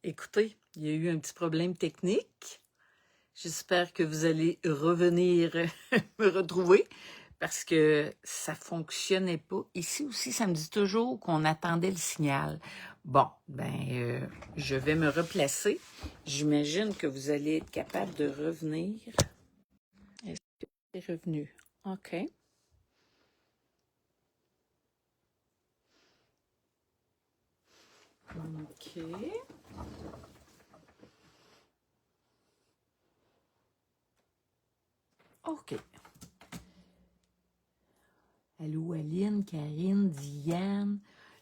écoutez, il y a eu un petit problème technique. J'espère que vous allez revenir me retrouver parce que ça fonctionnait pas. Ici aussi, ça me dit toujours qu'on attendait le signal. Bon, je vais me replacer. J'imagine que vous allez être capable de revenir. Est-ce que c'est revenu? OK. OK. OK. Allô, Aline, Karine, Diane.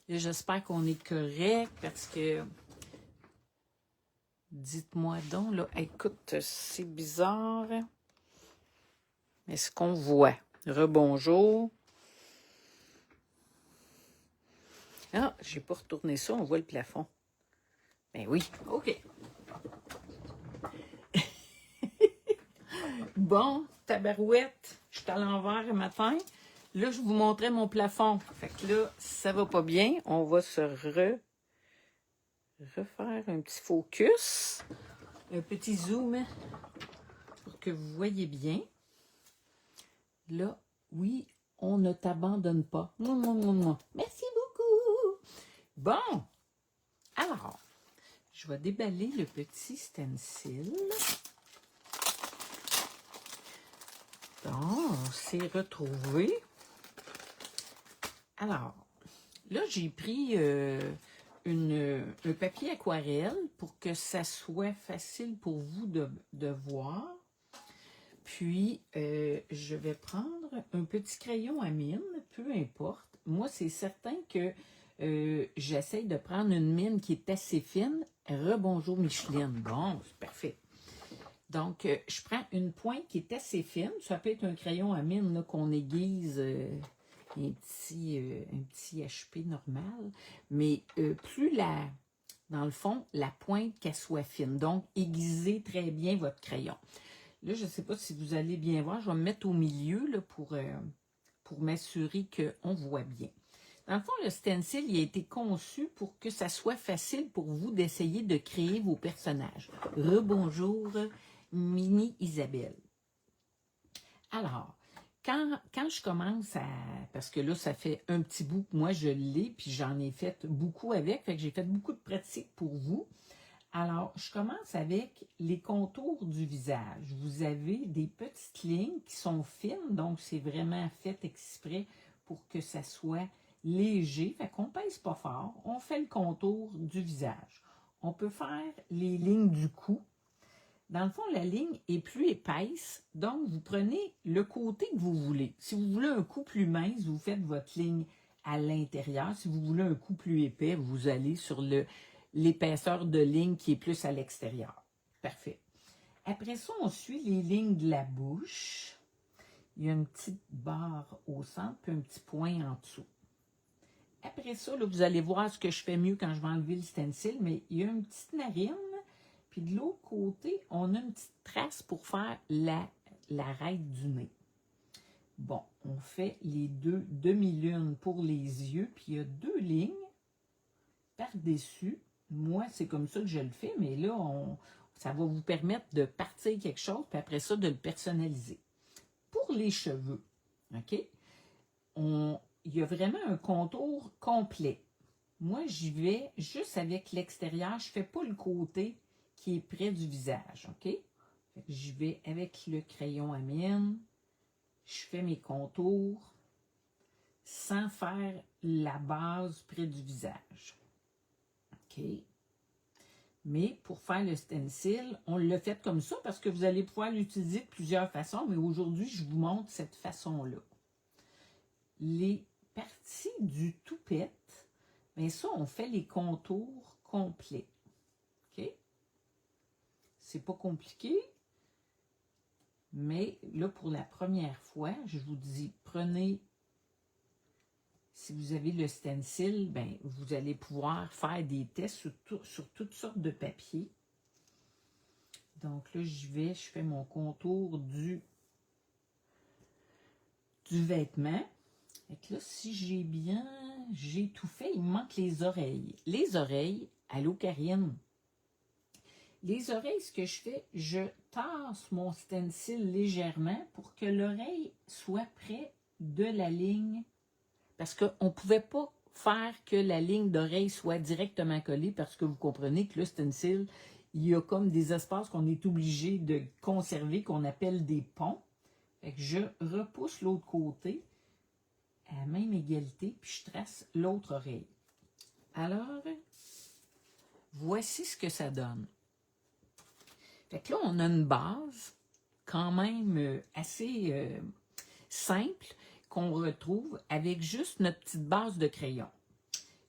Là, j'espère qu'on est correct parce que dites-moi donc, là, écoute, c'est bizarre. Mais ce qu'on voit. Rebonjour. Ah, j'ai pas retourné ça, on voit le plafond. Ben oui, OK. Bon, tabarouette, je suis à l'envers le matin. Là, je vous montrais mon plafond. Fait que là, ça va pas bien. On va se refaire un petit focus. Un petit zoom pour que vous voyez bien. Là, oui, on ne t'abandonne pas. Merci beaucoup. Bon, alors, je vais déballer le petit stencil. Bon, on s'est retrouvés. Alors, là, j'ai pris un papier aquarelle pour que ça soit facile pour vous de voir. Puis, je vais prendre un petit crayon à mine, peu importe. Moi, c'est certain que j'essaye de prendre une mine qui est assez fine. Rebonjour Micheline. Bon, c'est parfait. Donc, je prends une pointe qui est assez fine. Ça peut être un crayon à mine qu'on aiguise, un petit HP normal. Mais plus dans le fond, la pointe qu'elle soit fine. Donc, aiguisez très bien votre crayon. Là, je ne sais pas si vous allez bien voir. Je vais me mettre au milieu là, pour m'assurer qu'on voit bien. Dans le fond, le stencil il a été conçu pour que ça soit facile pour vous d'essayer de créer vos personnages. Rebonjour, Mini Isabelle. Alors, quand je commence à... Parce que là, ça fait un petit bout que moi, je l'ai, puis j'en ai fait beaucoup avec. Fait que j'ai fait beaucoup de pratiques pour vous. Alors, je commence avec les contours du visage. Vous avez des petites lignes qui sont fines, donc c'est vraiment fait exprès pour que ça soit léger. Fait qu'on pèse pas fort. On fait le contour du visage. On peut faire les lignes du cou. Dans le fond, la ligne est plus épaisse, donc vous prenez le côté que vous voulez. Si vous voulez un cou plus mince, vous faites votre ligne à l'intérieur. Si vous voulez un cou plus épais, vous allez sur l'épaisseur de ligne qui est plus à l'extérieur. Parfait. Après ça, on suit les lignes de la bouche. Il y a une petite barre au centre, puis un petit point en dessous. Après ça, là, vous allez voir ce que je fais mieux quand je vais enlever le stencil, mais il y a une petite narine. Puis de l'autre côté, on a une petite trace pour faire l'arête du nez. Bon, on fait les deux demi-lunes pour les yeux, puis il y a deux lignes par-dessus. Moi, c'est comme ça que je le fais, mais là, ça va vous permettre de partir quelque chose, puis après ça, de le personnaliser. Pour les cheveux, OK? Il y a vraiment un contour complet. Moi, j'y vais juste avec l'extérieur. Je ne fais pas le côté qui est près du visage, OK? J'y vais avec le crayon à mine. Je fais mes contours sans faire la base près du visage. OK? Mais pour faire le stencil, on l'a fait comme ça parce que vous allez pouvoir l'utiliser de plusieurs façons, mais aujourd'hui, je vous montre cette façon-là. Les parties du toupette, bien ça, on fait les contours complets. OK? C'est pas compliqué, mais là, pour la première fois, je vous dis, prenez, si vous avez le stencil, ben, vous allez pouvoir faire des tests sur toutes sortes de papiers. Donc là, je fais mon contour du vêtement. Et là, si j'ai tout fait, il me manque les oreilles. Les oreilles, allô Karine? Les oreilles, ce que je fais, je tasse mon stencil légèrement pour que l'oreille soit près de la ligne. Parce qu'on ne pouvait pas faire que la ligne d'oreille soit directement collée parce que vous comprenez que le stencil, il y a comme des espaces qu'on est obligé de conserver, qu'on appelle des ponts. Fait que je repousse l'autre côté à la même égalité, puis je trace l'autre oreille. Alors, voici ce que ça donne. Fait que là, on a une base quand même assez simple qu'on retrouve avec juste notre petite base de crayon.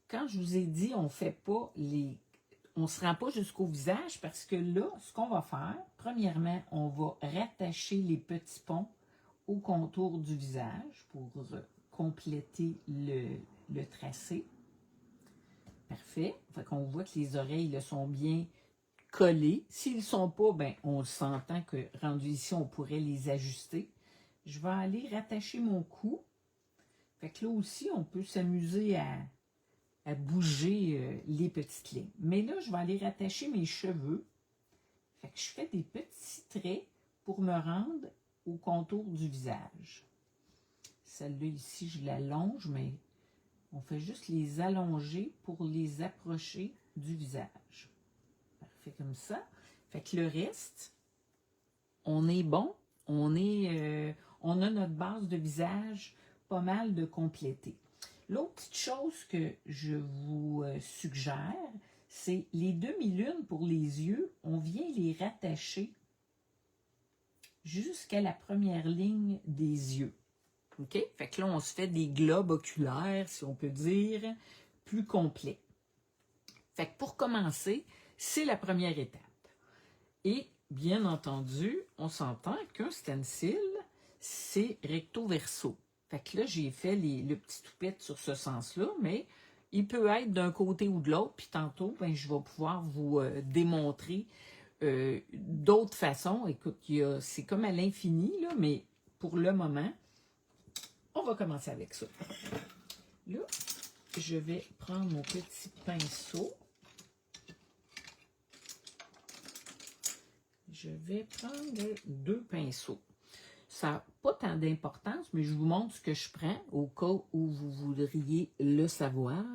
Quand je vous ai dit, on ne se rend pas jusqu'au visage parce que là, ce qu'on va faire, premièrement, on va rattacher les petits ponts au contour du visage pour compléter le tracé. Parfait. Fait qu'on voit que les oreilles là, sont bien collées. S'ils ne sont pas, ben, on s'entend que rendu ici, on pourrait les ajuster. Je vais aller rattacher mon cou. Fait que là aussi, on peut s'amuser à bouger les petites lignes. Mais là, je vais aller rattacher mes cheveux. Fait que je fais des petits traits pour me rendre au contour du visage. Celle-là ici, je l'allonge, mais on fait juste les allonger pour les approcher du visage. Parfait comme ça. Fait que le reste, on est bon. On a notre base de visage pas mal de compléter. L'autre petite chose que je vous suggère, c'est les demi-lunes pour les yeux. On vient les rattacher jusqu'à la première ligne des yeux. OK? Fait que là, on se fait des globes oculaires, si on peut dire, plus complets. Fait que pour commencer, c'est la première étape. Et bien entendu, on s'entend qu'un stencil, c'est recto-verso. Fait que là, j'ai fait le petit toupette sur ce sens-là, mais il peut être d'un côté ou de l'autre, puis tantôt, ben, je vais pouvoir vous démontrer d'autres façons. Écoute, c'est comme à l'infini, là, mais pour le moment, on va commencer avec ça. Là, je vais prendre mon petit pinceau. Je vais prendre 2 pinceaux. Ça n'a pas tant d'importance, mais je vous montre ce que je prends au cas où vous voudriez le savoir.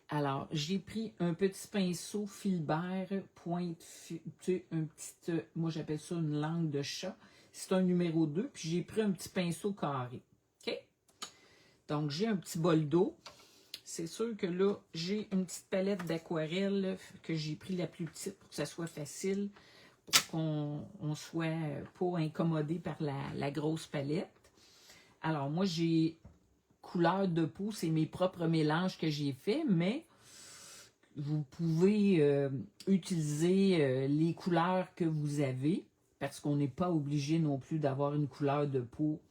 Alors, j'ai pris un petit pinceau Filbert, pointe, moi j'appelle ça une langue de chat. C'est un numéro 2, puis j'ai pris un petit pinceau carré. OK? Donc, j'ai un petit bol d'eau. C'est sûr que là, j'ai une petite palette d'aquarelle que j'ai pris la plus petite pour que ça soit facile, pour qu'on ne soit pas incommodé par la grosse palette. Alors, moi, j'ai couleur de peau, c'est mes propres mélanges que j'ai faits, mais vous pouvez utiliser les couleurs que vous avez, parce qu'on n'est pas obligé non plus d'avoir une couleur de peau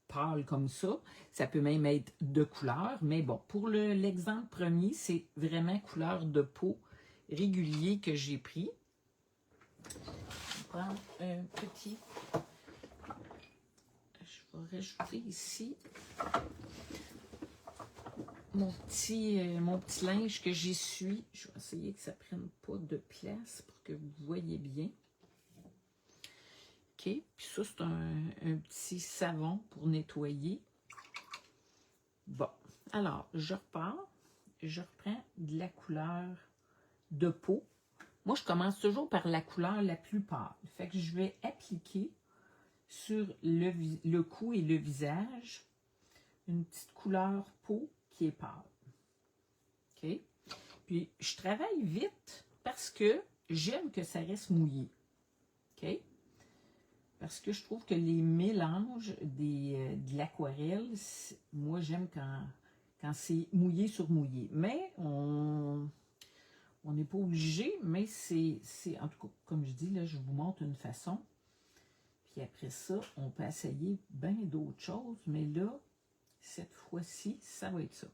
pâle comme ça. Ça peut même être de couleur, mais bon, pour l'exemple premier, c'est vraiment couleur de peau régulier que j'ai pris. Je vais prendre un petit... Je vais rajouter ici mon petit linge que j'essuie. Je vais essayer que ça ne prenne pas de place pour que vous voyez bien. OK. Puis ça, c'est un petit savon pour nettoyer. Bon. Alors, je repars. Je reprends de la couleur de peau. Moi, je commence toujours par la couleur la plus pâle. Fait que je vais appliquer sur le cou et le visage une petite couleur peau qui est pâle. OK? Puis, je travaille vite parce que j'aime que ça reste mouillé. OK? Parce que je trouve que les mélanges de l'aquarelle, moi, j'aime quand c'est mouillé sur mouillé. Mais on n'est pas obligé, mais c'est, en tout cas, comme je dis, là, je vous montre une façon. Puis après ça, on peut essayer bien d'autres choses, mais là, cette fois-ci, ça va être ça.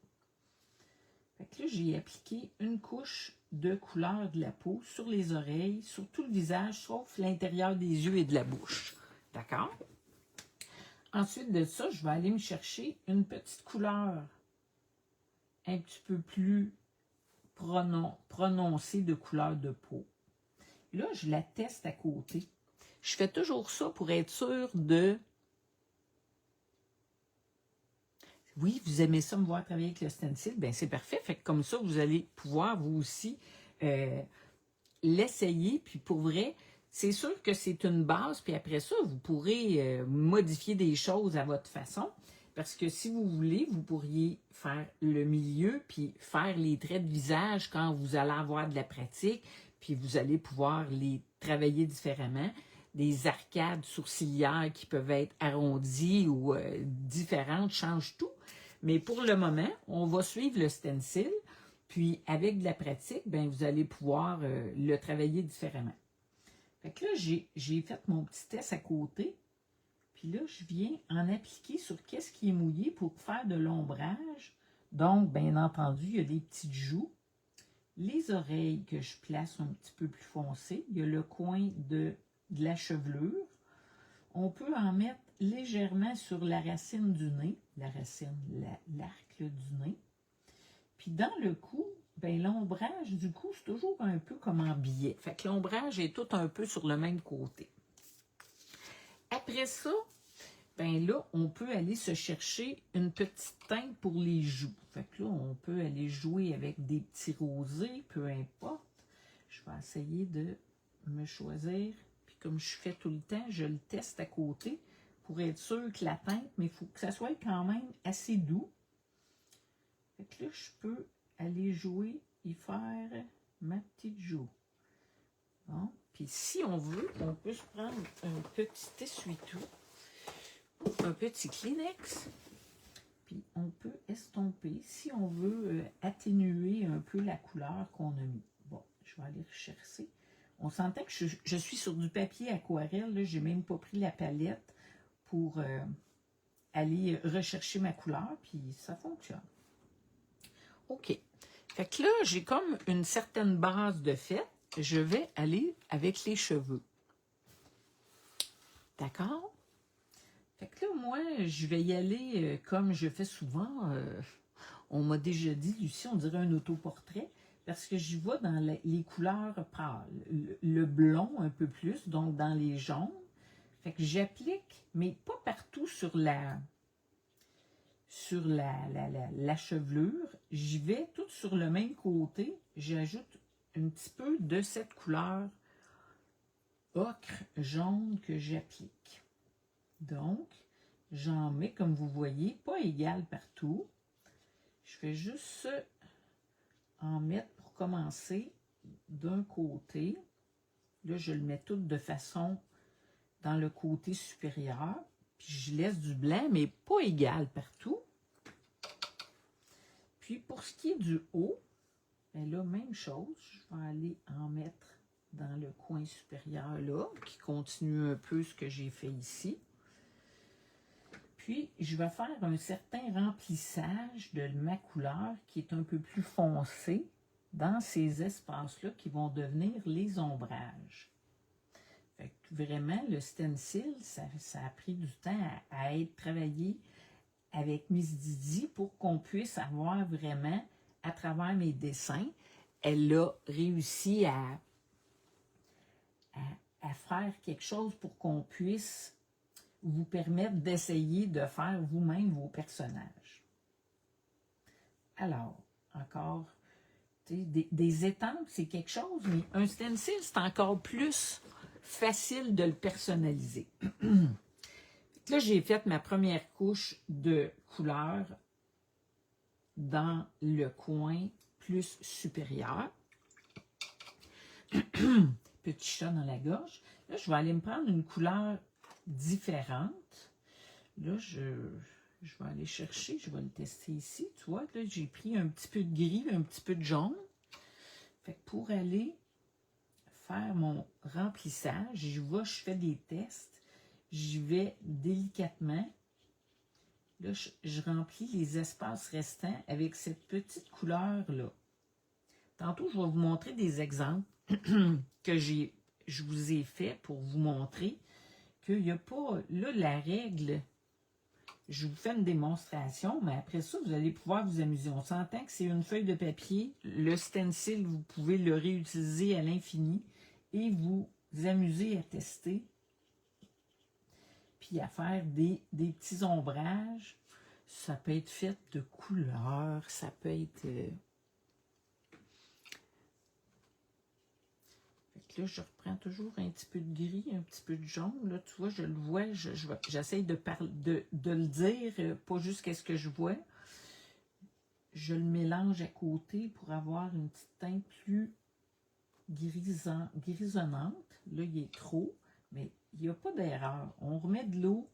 Fait que là, j'ai appliqué une couche de couleur de la peau sur les oreilles, sur tout le visage, sauf l'intérieur des yeux et de la bouche. D'accord? Ensuite de ça, je vais aller me chercher une petite couleur un petit peu plus prononcée de couleur de peau. là, je la teste à côté. Je fais toujours ça pour être sûr de... Oui, vous aimez ça me voir travailler avec le stencil? Bien, c'est parfait. Fait que comme ça, vous allez pouvoir vous aussi l'essayer. Puis pour vrai, c'est sûr que c'est une base. Puis après ça, vous pourrez modifier des choses à votre façon. Parce que si vous voulez, vous pourriez faire le milieu puis faire les traits de visage quand vous allez avoir de la pratique. Puis vous allez pouvoir les travailler différemment. Des arcades sourcilières qui peuvent être arrondies ou différentes changent tout. Mais pour le moment, on va suivre le stencil. Puis avec de la pratique, ben, vous allez pouvoir le travailler différemment. Fait que là, j'ai fait mon petit test à côté. Puis là, je viens en appliquer sur qu'est-ce qui est mouillé pour faire de l'ombrage. Donc, bien entendu, il y a des petites joues. Les oreilles que je place un petit peu plus foncées. Il y a le coin de la chevelure. On peut en mettre légèrement sur la racine du nez. La racine, l'arc du nez. Puis dans le cou, ben, l'ombrage du cou, c'est toujours un peu comme en billet. Fait que l'ombrage est tout un peu sur le même côté. Après ça, ben là, on peut aller se chercher une petite teinte pour les joues. Fait que là, on peut aller jouer avec des petits rosés, peu importe. Je vais essayer de me choisir. Puis comme je fais tout le temps, je le teste à côté pour être sûr que la teinte, mais il faut que ça soit quand même assez doux. Fait que là, je peux aller jouer et faire ma petite joue. Bon. Puis si on veut, on peut se prendre un petit essuie-tout, un petit Kleenex, puis on peut estomper si on veut atténuer un peu la couleur qu'on a mis. Bon, je vais aller rechercher. On s'entend que je suis sur du papier aquarelle, je n'ai même pas pris la palette pour aller rechercher ma couleur, puis ça fonctionne. OK. Fait que là, j'ai comme une certaine base de fait. Je vais aller avec les cheveux. D'accord? Fait que là, moi, je vais y aller comme je fais souvent. On m'a déjà dit, Lucie, on dirait un autoportrait, parce que j'y vais dans les couleurs pâles. Le blond un peu plus, donc dans les jaunes. Fait que j'applique, mais pas partout sur la chevelure. J'y vais tout sur le même côté. J'ajoute un petit peu de cette couleur ocre jaune que j'applique. Donc, j'en mets, comme vous voyez, pas égal partout. Je vais juste en mettre pour commencer d'un côté. Là, je le mets tout de façon dans le côté supérieur. Puis je laisse du blanc, mais pas égal partout. Puis pour ce qui est du haut, bien là, même chose. Je vais aller en mettre dans le coin supérieur là, qui continue un peu ce que j'ai fait ici. Puis, je vais faire un certain remplissage de ma couleur qui est un peu plus foncée dans ces espaces-là qui vont devenir les ombrages. Fait que vraiment, le stencil, ça a pris du temps à être travaillé avec Miss Didi pour qu'on puisse avoir vraiment, à travers mes dessins, elle a réussi à faire quelque chose pour qu'on puisse vous permettre d'essayer de faire vous-même vos personnages. Alors, encore, des étampes, c'est quelque chose, mais un stencil, c'est encore plus facile de le personnaliser. Là, j'ai fait ma première couche de couleur dans le coin plus supérieur. Petit chat dans la gorge. Là, je vais aller me prendre une couleur différente. Là, je vais aller chercher, je vais le tester ici. Tu vois, là, j'ai pris un petit peu de gris, un petit peu de jaune. Fait que pour aller faire mon remplissage, je fais des tests. J'y vais délicatement. Là, je remplis les espaces restants avec cette petite couleur-là. Tantôt, je vais vous montrer des exemples que je vous ai fait pour vous montrer qu'il n'y a pas, là, la règle, je vous fais une démonstration, mais après ça, vous allez pouvoir vous amuser. On s'entend que c'est une feuille de papier. Le stencil, vous pouvez le réutiliser à l'infini et vous amuser à tester, puis à faire des petits ombrages. Ça peut être fait de couleurs, ça peut être... Fait que là, je reprends toujours un petit peu de gris, un petit peu de jaune. Là, tu vois, je le vois, j'essaie de le dire, pas juste qu'est-ce que je vois. Je le mélange à côté pour avoir une petite teinte plus grisonnante. Là, il est trop, mais il n'y a pas d'erreur. On remet de l'eau,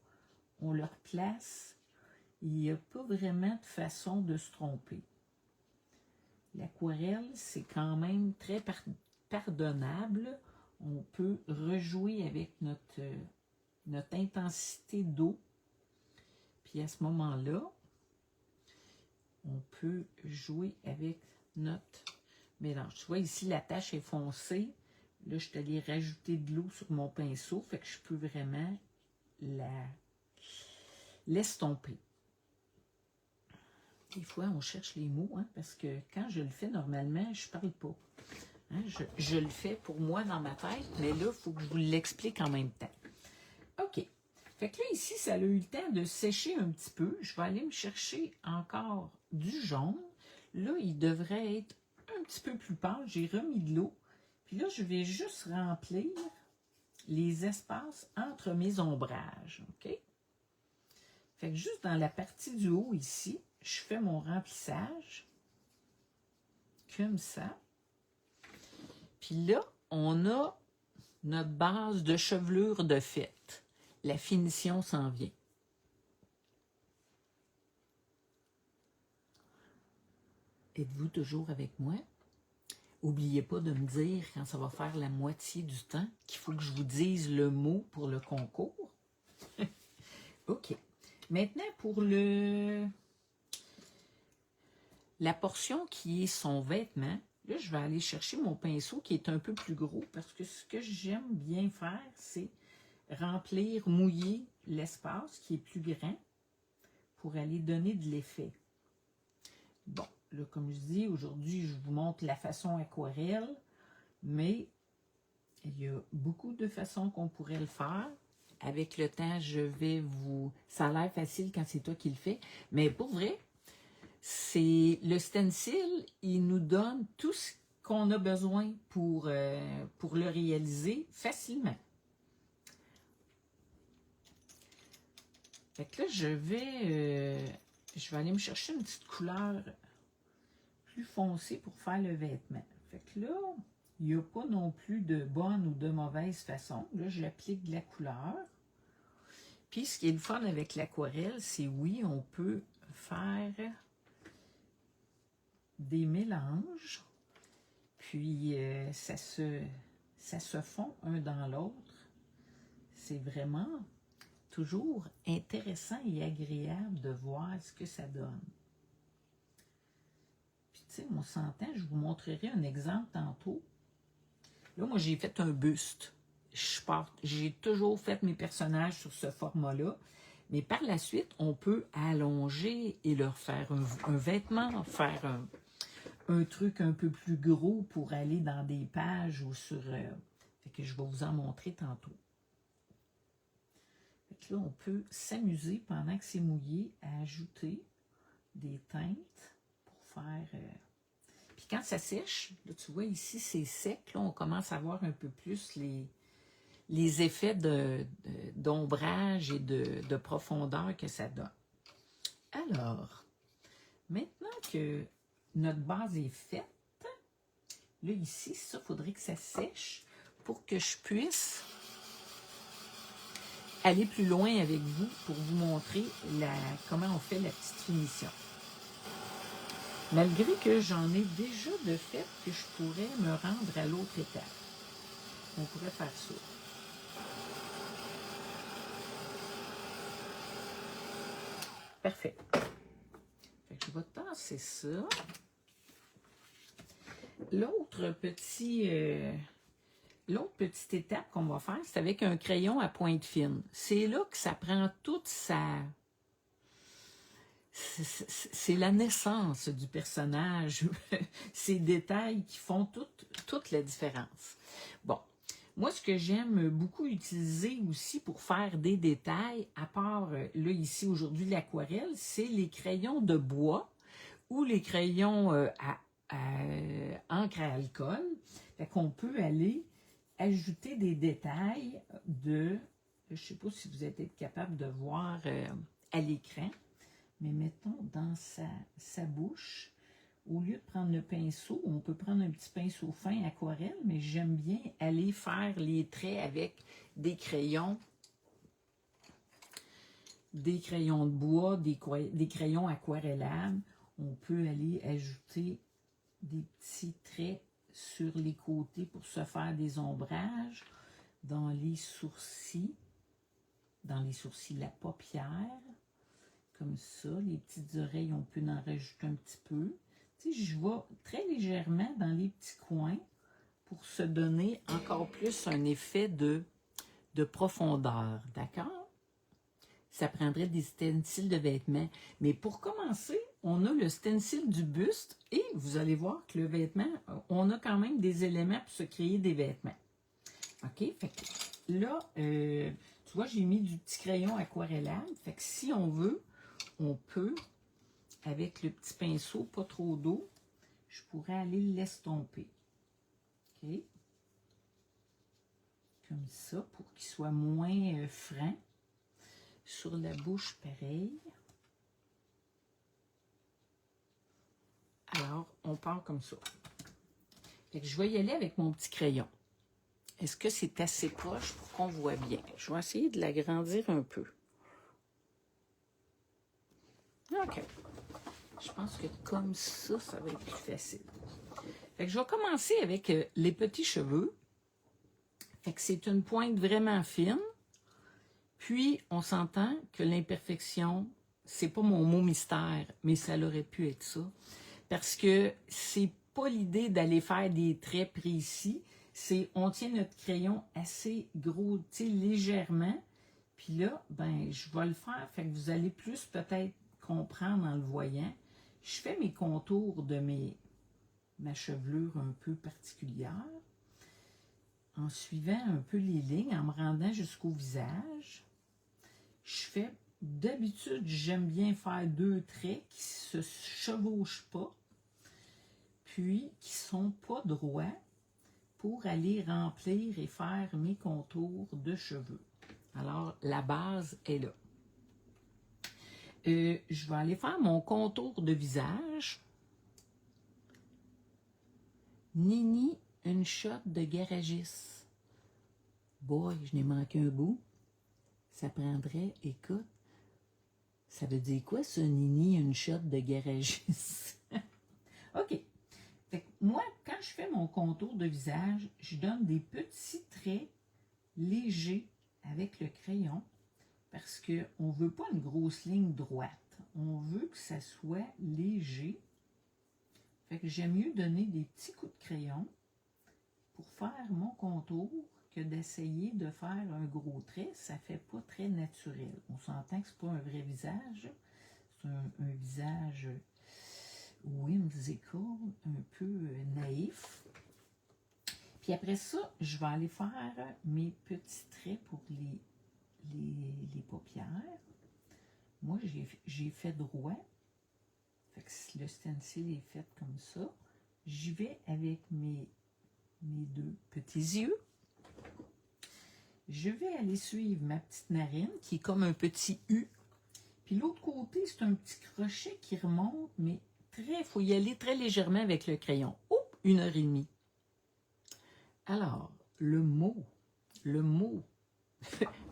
on le replace. Il n'y a pas vraiment de façon de se tromper. L'aquarelle, c'est quand même très pardonnable. On peut rejouer avec notre intensité d'eau. Puis à ce moment-là, on peut jouer avec notre mélange. Tu vois, ici, la tache est foncée. Là, je suis allée rajouter de l'eau sur mon pinceau. Fait que je peux vraiment la l'estomper. Des fois, on cherche les mots, hein, parce que quand je le fais, normalement, je ne parle pas. Hein, je le fais pour moi dans ma tête, mais là, il faut que je vous l'explique en même temps. OK. Fait que là, ici, ça a eu le temps de sécher un petit peu. Je vais aller me chercher encore du jaune. Là, il devrait être un petit peu plus pâle. J'ai remis de l'eau. Puis là, je vais juste remplir les espaces entre mes ombrages. OK? Fait que juste dans la partie du haut ici, je fais mon remplissage. Comme ça. Puis là, on a notre base de chevelure de fête. La finition s'en vient. Êtes-vous toujours avec moi? N'oubliez pas de me dire, quand ça va faire la moitié du temps, qu'il faut que je vous dise le mot pour le concours. OK. Maintenant, pour la portion qui est son vêtement, là, je vais aller chercher mon pinceau qui est un peu plus gros parce que ce que j'aime bien faire, c'est remplir, mouiller l'espace qui est plus grand pour aller donner de l'effet. Bon, là, comme je dis, aujourd'hui, je vous montre la façon aquarelle, mais il y a beaucoup de façons qu'on pourrait le faire. Avec le temps, je vais vous... Ça a l'air facile quand c'est toi qui le fais, mais pour vrai, c'est le stencil, il nous donne tout ce qu'on a besoin pour le réaliser facilement. Fait que là, je vais aller me chercher une petite couleur plus foncée pour faire le vêtement. Fait que là, il n'y a pas non plus de bonne ou de mauvaise façon. Là, j'applique de la couleur. Puis, ce qui est le fun avec l'aquarelle, c'est oui, on peut faire des mélanges. Puis, ça se fond un dans l'autre. C'est vraiment toujours intéressant et agréable de voir ce que ça donne. Puis, tu sais, on s'entend, je vous montrerai un exemple tantôt. Là, moi, j'ai fait un buste. J'ai toujours fait mes personnages sur ce format-là. Mais par la suite, on peut allonger et leur faire un vêtement, faire un truc un peu plus gros pour aller dans des pages ou sur... fait que je vais vous en montrer tantôt. Fait que là, on peut s'amuser pendant que c'est mouillé à ajouter des teintes pour faire... Puis quand ça sèche, là, tu vois, ici, c'est sec. Là, on commence à voir un peu plus les effets d'ombrage et de profondeur que ça donne. Alors, maintenant que notre base est faite, là, ici, ça, il faudrait que ça sèche pour que je puisse aller plus loin avec vous pour vous montrer comment on fait la petite finition. Malgré que j'en ai déjà de fait que je pourrais me rendre à l'autre étape. On pourrait faire ça. Parfait. Fait que je vais tasser ça. L'autre petite étape qu'on va faire, c'est avec un crayon à pointe fine. C'est là que ça prend toute sa... C'est la naissance du personnage, ces détails qui font toute la différence. Bon, Moi, ce que j'aime beaucoup utiliser aussi pour faire des détails, à part, là, ici, aujourd'hui, l'aquarelle, c'est les crayons de bois ou les crayons encre à alcool. Fait qu'on peut aller ajouter des détails de... Je ne sais pas si vous êtes capable de voir à l'écran, mais mettons dans sa bouche, au lieu de prendre le pinceau, on peut prendre un petit pinceau fin aquarelle, mais j'aime bien aller faire les traits avec des crayons de bois, des crayons aquarellables. On peut aller ajouter des petits traits sur les côtés pour se faire des ombrages, dans les sourcils, la paupière, comme ça. Les petites oreilles, on peut en rajouter un petit peu. Tu sais, je vais très légèrement dans les petits coins pour se donner encore plus un effet de profondeur, d'accord? Ça prendrait des stencils de vêtements. Mais pour commencer, on a le stencil du buste et vous allez voir que le vêtement, on a quand même des éléments pour se créer des vêtements. OK? Fait que là, tu vois, j'ai mis du petit crayon aquarellable. Fait que si on veut, on peut, avec le petit pinceau, pas trop d'eau, je pourrais aller l'estomper. OK? Comme ça, pour qu'il soit moins franc. Sur la bouche, pareil. Alors, on part comme ça. Fait que je vais y aller avec mon petit crayon. Est-ce que c'est assez proche pour qu'on voit bien? Je vais essayer de l'agrandir un peu. OK. Je pense que comme ça, ça va être plus facile. Fait que je vais commencer avec les petits cheveux. Fait que c'est une pointe vraiment fine. Puis, on s'entend que l'imperfection, c'est pas mon mot mystère, mais ça aurait pu être ça. Parce que c'est pas l'idée d'aller faire des traits précis, c'est on tient notre crayon assez gros, tu sais, légèrement. Puis là, ben, je vais le faire, fait que vous allez plus peut-être comprendre en le voyant. Je fais mes contours de ma chevelure un peu particulière, en suivant un peu les lignes, en me rendant jusqu'au visage. Je fais, d'habitude, j'aime bien faire 2 traits qui se chevauchent pas, puis qui sont pas droits, pour aller remplir et faire mes contours de cheveux. Alors, la base est là. Je vais aller faire mon contour de visage. Nini, une shot de garagiste. Boy, je n'ai manqué un bout. Ça prendrait, écoute, ça veut dire quoi ça, Nini, une shot de garagiste? OK. Fait que moi, quand je fais mon contour de visage, je donne des petits traits légers avec le crayon parce qu'on ne veut pas une grosse ligne droite. On veut que ça soit léger. Fait que j'aime mieux donner des petits coups de crayon pour faire mon contour que d'essayer de faire un gros trait. Ça ne fait pas très naturel. On s'entend que ce n'est pas un vrai visage. C'est un visage whimsical, un peu naïf. Puis après ça, je vais aller faire mes petits traits pour les paupières. Moi, j'ai fait droit. Fait que le stencil est fait comme ça. J'y vais avec mes 2 petits yeux. Je vais aller suivre ma petite narine, qui est comme un petit U. Puis l'autre côté, c'est un petit crochet qui remonte, mais il faut y aller très légèrement avec le crayon. Oh, 1h30. Alors, le mot.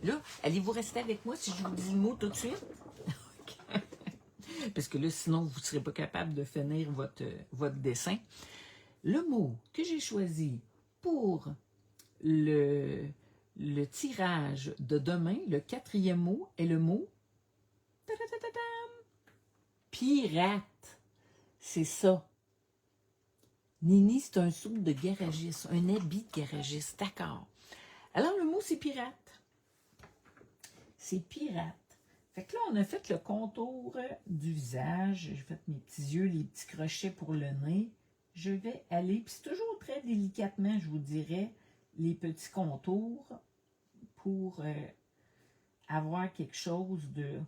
Là, allez-vous rester avec moi si je vous dis le mot tout de suite? Parce que là, sinon, vous ne serez pas capable de finir votre dessin. Le mot que j'ai choisi pour le tirage de demain, le 4e mot, est le mot pirate. C'est ça. Nini, c'est un sou de garagiste, un habit de garagiste, d'accord. Alors, le mot, c'est pirate. C'est pirate. Fait que là, on a fait le contour du visage. J'ai fait mes petits yeux, les petits crochets pour le nez. Je vais aller, puis c'est toujours très délicatement, je vous dirais, les petits contours pour avoir quelque chose de...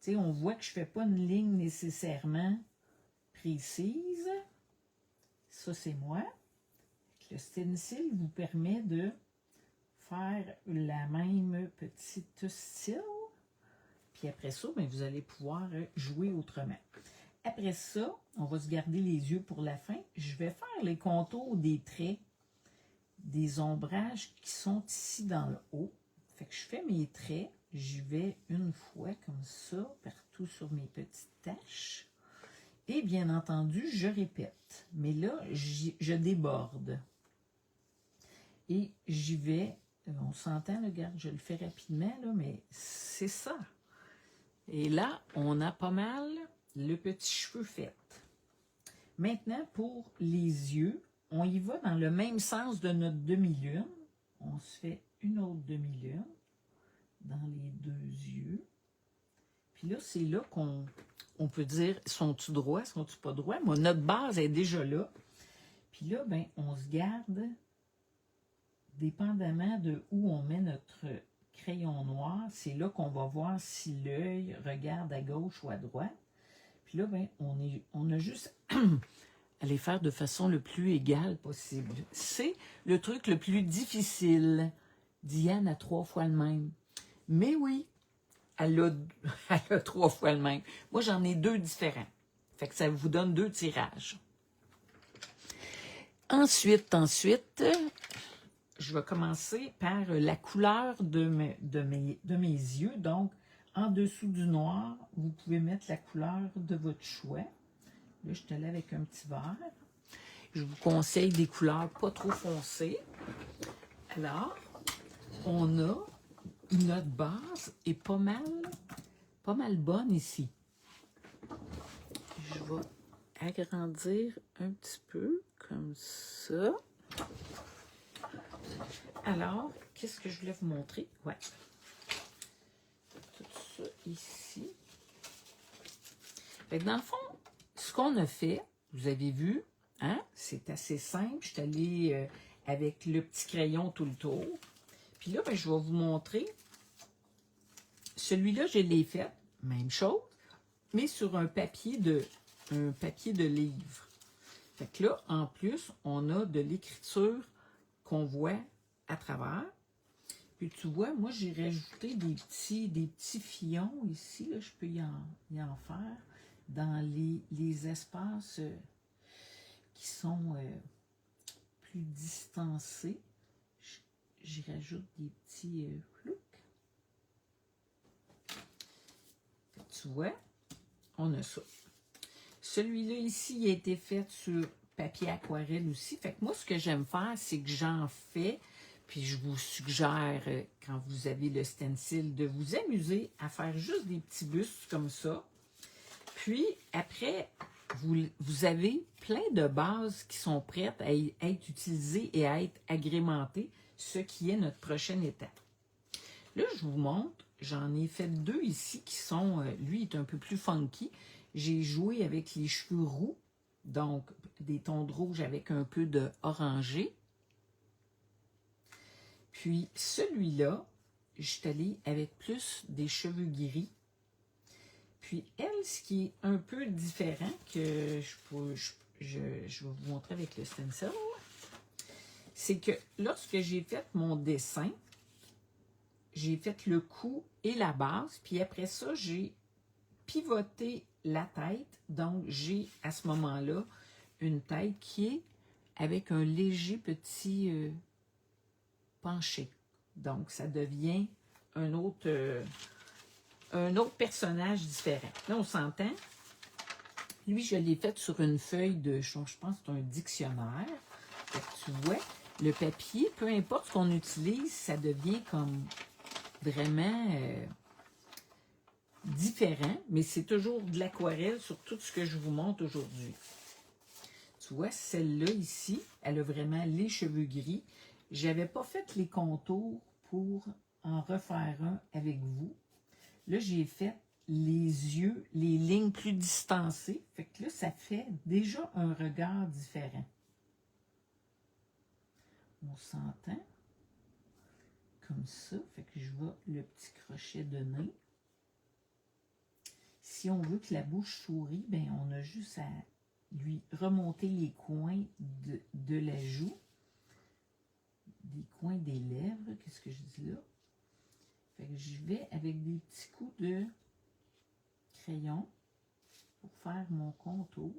Tu sais, on voit que je ne fais pas une ligne nécessairement précise. Ça, c'est moi. Le stencil vous permet de faire la même petite style. Puis après ça, bien, vous allez pouvoir jouer autrement. Après ça, on va se garder les yeux pour la fin. Je vais faire les contours des traits, des ombrages qui sont ici dans le haut. Fait que je fais mes traits. J'y vais une fois comme ça, partout sur mes petites taches. Et bien entendu, je répète. Mais là, je déborde. Et j'y vais. On s'entend, regarde, je le fais rapidement, là, mais c'est ça. Et là, on a pas mal le petit cheveu fait. Maintenant, pour les yeux, on y va dans le même sens de notre demi-lune. On se fait une autre demi-lune dans les deux yeux. Puis là, c'est là qu'on peut dire, sont-tu droits, sont-tu pas droits? Moi, notre base est déjà là. Puis là, ben, on se garde, dépendamment de où on met notre crayon noir, c'est là qu'on va voir si l'œil regarde à gauche ou à droite. Puis là, ben, on a juste à les faire de façon le plus égale possible. C'est le truc le plus difficile. Diane a 3 fois le même. Mais oui, elle a 3 fois le même. Moi, j'en ai 2 différents. Fait que ça vous donne 2 tirages. Ensuite, je vais commencer par la couleur de mes yeux. Donc, en dessous du noir, vous pouvez mettre la couleur de votre choix. Là, je te l'ai avec un petit vert. Je vous conseille des couleurs pas trop foncées. Alors, on a notre base est pas mal bonne ici. Je vais agrandir un petit peu comme ça. Alors, qu'est-ce que je voulais vous montrer? Ouais. Tout ça ici. Fait que dans le fond, ce qu'on a fait, vous avez vu, hein, c'est assez simple. Je suis allée avec le petit crayon tout le tour. Puis là, ben, je vais vous montrer. Celui-là, je l'ai fait, même chose, mais sur un papier de livre. Fait que là, en plus, on a de l'écriture qu'on voit à travers. Puis tu vois, moi, j'ai rajouté des petits fillons ici. Là, je peux y en faire dans les espaces qui sont plus distancés. J'y rajoute des petits clous. Tu vois, on a ça. Celui-là ici, il a été fait sur papier aquarelle aussi. Fait que moi, ce que j'aime faire, c'est que j'en fais, puis je vous suggère, quand vous avez le stencil, de vous amuser à faire juste des petits bustes comme ça. Puis, après, vous avez plein de bases qui sont prêtes à être utilisées et à être agrémentées, ce qui est notre prochaine étape. Là, je vous montre, j'en ai fait 2 ici qui sont, lui est un peu plus funky. J'ai joué avec les cheveux roux, donc des tons de rouge avec un peu de orangé. Puis celui-là, je suis allée avec plus des cheveux gris. Puis elle, ce qui est un peu différent que je vais vous montrer avec le stencil, c'est que lorsque j'ai fait mon dessin, j'ai fait le cou et la base, puis après ça, j'ai pivoté la tête. Donc, j'ai à ce moment-là une tête qui est avec un léger petit penché. Donc, ça devient un autre personnage différent. Là, on s'entend. Lui, je l'ai fait sur une feuille de, je pense que c'est un dictionnaire. Fait que tu vois, le papier, peu importe ce qu'on utilise, ça devient comme vraiment différent, mais c'est toujours de l'aquarelle sur tout ce que je vous montre aujourd'hui. Tu vois, celle-là ici, elle a vraiment les cheveux gris. Je n'avais pas fait les contours pour en refaire un avec vous. Là, j'ai fait les yeux, les lignes plus distancées. Fait que là, ça fait déjà un regard différent. On s'entend. Comme ça. Fait que je vais le petit crochet de nez. Si on veut que la bouche sourie, ben on a juste à lui remonter les coins de la joue. Des coins des lèvres. Qu'est-ce que je dis là? Fait que je vais avec des petits coups de crayon pour faire mon contour.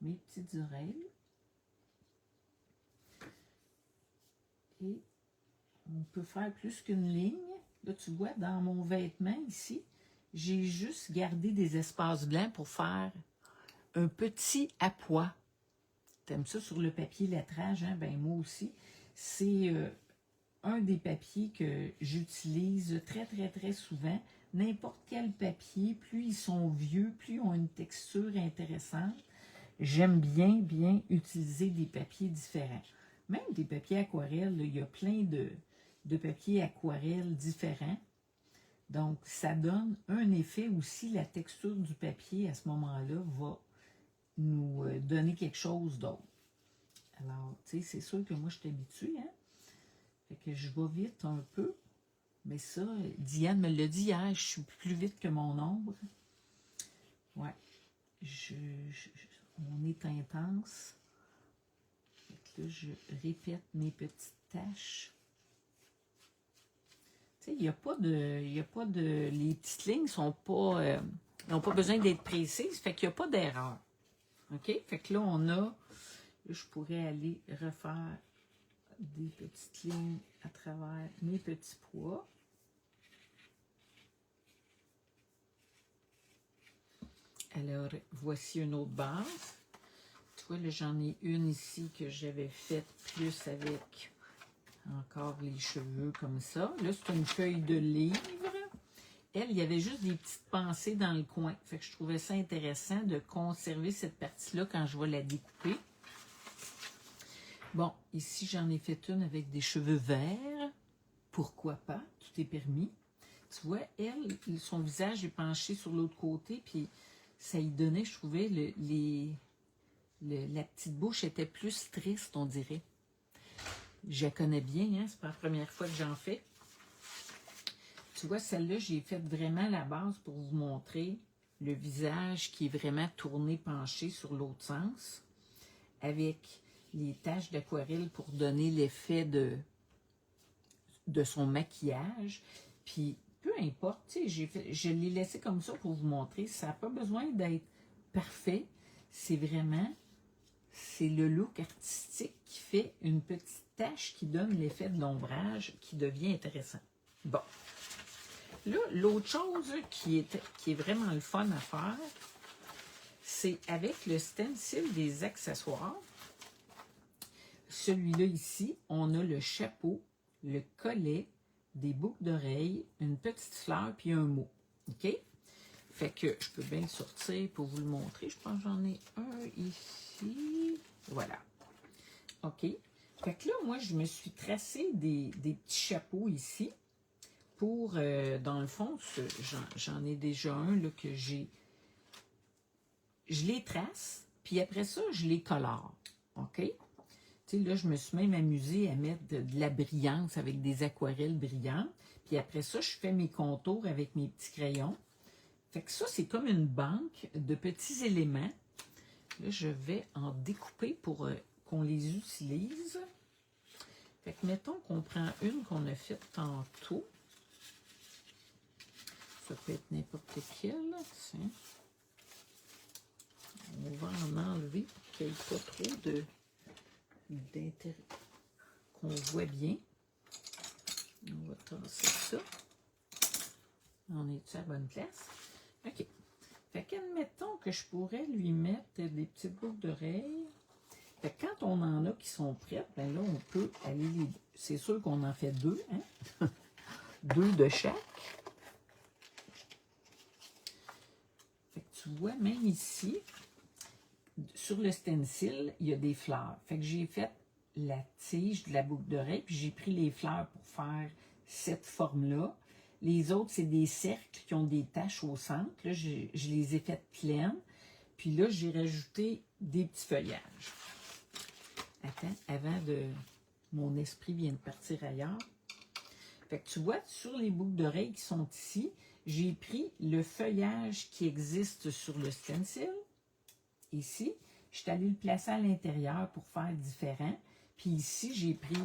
Mes petites oreilles. Et on peut faire plus qu'une ligne. Là, tu vois, dans mon vêtement ici, j'ai juste gardé des espaces blancs pour faire un petit appoint. T'aimes ça sur le papier lettrage, hein? Ben moi aussi. C'est un des papiers que j'utilise très, très, très souvent. N'importe quel papier, plus ils sont vieux, plus ils ont une texture intéressante. J'aime bien, bien utiliser des papiers différents. Même des papiers aquarelles, là, il y a plein de papiers aquarelles différents. Donc, ça donne un effet aussi. La texture du papier, à ce moment-là, va nous donner quelque chose d'autre. Alors, tu sais, c'est sûr que moi, je suis habituée, hein? Fait que je vais vite un peu. Mais ça, Diane me l'a dit hier, je suis plus vite que mon ombre. Ouais. On est intense. Fait que là, je répète mes petites tâches. Tu sais, il n'y a pas de. Les petites lignes sont pas. n'ont pas besoin d'être précises, fait qu'il n'y a pas d'erreur. OK? Fait que là, là, je pourrais aller refaire des petites lignes à travers mes petits pois. Alors, voici une autre base. Tu vois, là, j'en ai une ici que j'avais faite plus avec encore les cheveux comme ça. Là, c'est une feuille de livre. Elle, il y avait juste des petites pensées dans le coin. Fait que je trouvais ça intéressant de conserver cette partie-là quand je vais la découper. Bon, ici, j'en ai fait une avec des cheveux verts. Pourquoi pas? Tout est permis. Tu vois, elle, son visage est penché sur l'autre côté, puis ça y donnait, je trouvais, la petite bouche était plus triste, on dirait. Je la connais bien, hein? C'est pas la première fois que j'en fais. Tu vois, celle-là, j'ai fait vraiment la base pour vous montrer le visage qui est vraiment tourné, penché sur l'autre sens, avec les taches d'aquarelle pour donner l'effet de son maquillage. Puis, peu importe, tu sais, je l'ai laissé comme ça pour vous montrer. Ça n'a pas besoin d'être parfait. C'est le look artistique qui fait une petite tache qui donne l'effet de l'ombrage qui devient intéressant. Bon. Là, l'autre chose qui est vraiment le fun à faire, c'est avec le stencil des accessoires. Celui-là ici, on a le chapeau, le collet, des boucles d'oreilles, une petite fleur, puis un mot. OK? Fait que je peux bien le sortir pour vous le montrer. Je pense que j'en ai un ici. Voilà. OK? Fait que là, moi, je me suis tracé des petits chapeaux ici. Pour, dans le fond, j'en ai déjà un là, que j'ai. Je les trace, puis après ça, je les colore. OK? Tu sais, là, je me suis même amusée à mettre de la brillance avec des aquarelles brillantes. Puis après ça, je fais mes contours avec mes petits crayons. Fait que ça, c'est comme une banque de petits éléments. Là, je vais en découper pour qu'on les utilise. Fait que mettons qu'on prend une qu'on a faite tantôt. Ça peut être n'importe quelle. Tiens. On va en enlever pour qu'il n'y ait pas trop d'intérêt. Qu'on voit bien. On va tasser ça. On est-tu à la bonne place? OK. Fait qu'admettons que je pourrais lui mettre des petites boucles d'oreilles. Fait que quand on en a qui sont prêtes, ben là, on peut aller les... C'est sûr qu'on en fait deux, hein? Deux de chaque. Fait que tu vois, même ici, sur le stencil, il y a des fleurs. Fait que j'ai fait la tige de la boucle d'oreille, puis j'ai pris les fleurs pour faire cette forme-là. Les autres, c'est des cercles qui ont des taches au centre. Là, je les ai faites pleines. Puis là, j'ai rajouté des petits feuillages. Attends, avant de... Mon esprit vient de partir ailleurs. Fait que tu vois, sur les boucles d'oreilles qui sont ici, j'ai pris le feuillage qui existe sur le stencil. Ici, je suis allée le placer à l'intérieur pour faire différent. Puis ici, j'ai pris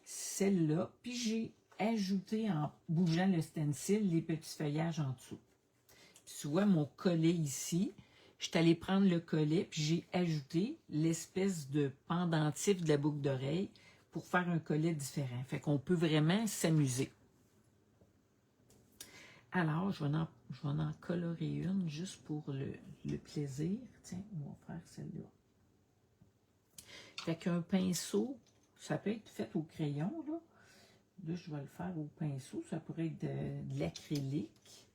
celle-là, puis j'ai ajouté en bougeant le stencil les petits feuillages en dessous. Puis tu vois mon collet ici, je suis allée prendre le collet, puis j'ai ajouté l'espèce de pendentif de la boucle d'oreille pour faire un collet différent. Fait qu'on peut vraiment s'amuser. Alors, je vais en colorer une juste pour le plaisir. Tiens, on va faire celle-là. Fait qu'un pinceau, ça peut être fait au crayon, là. Là, je vais le faire au pinceau. Ça pourrait être de l'acrylique.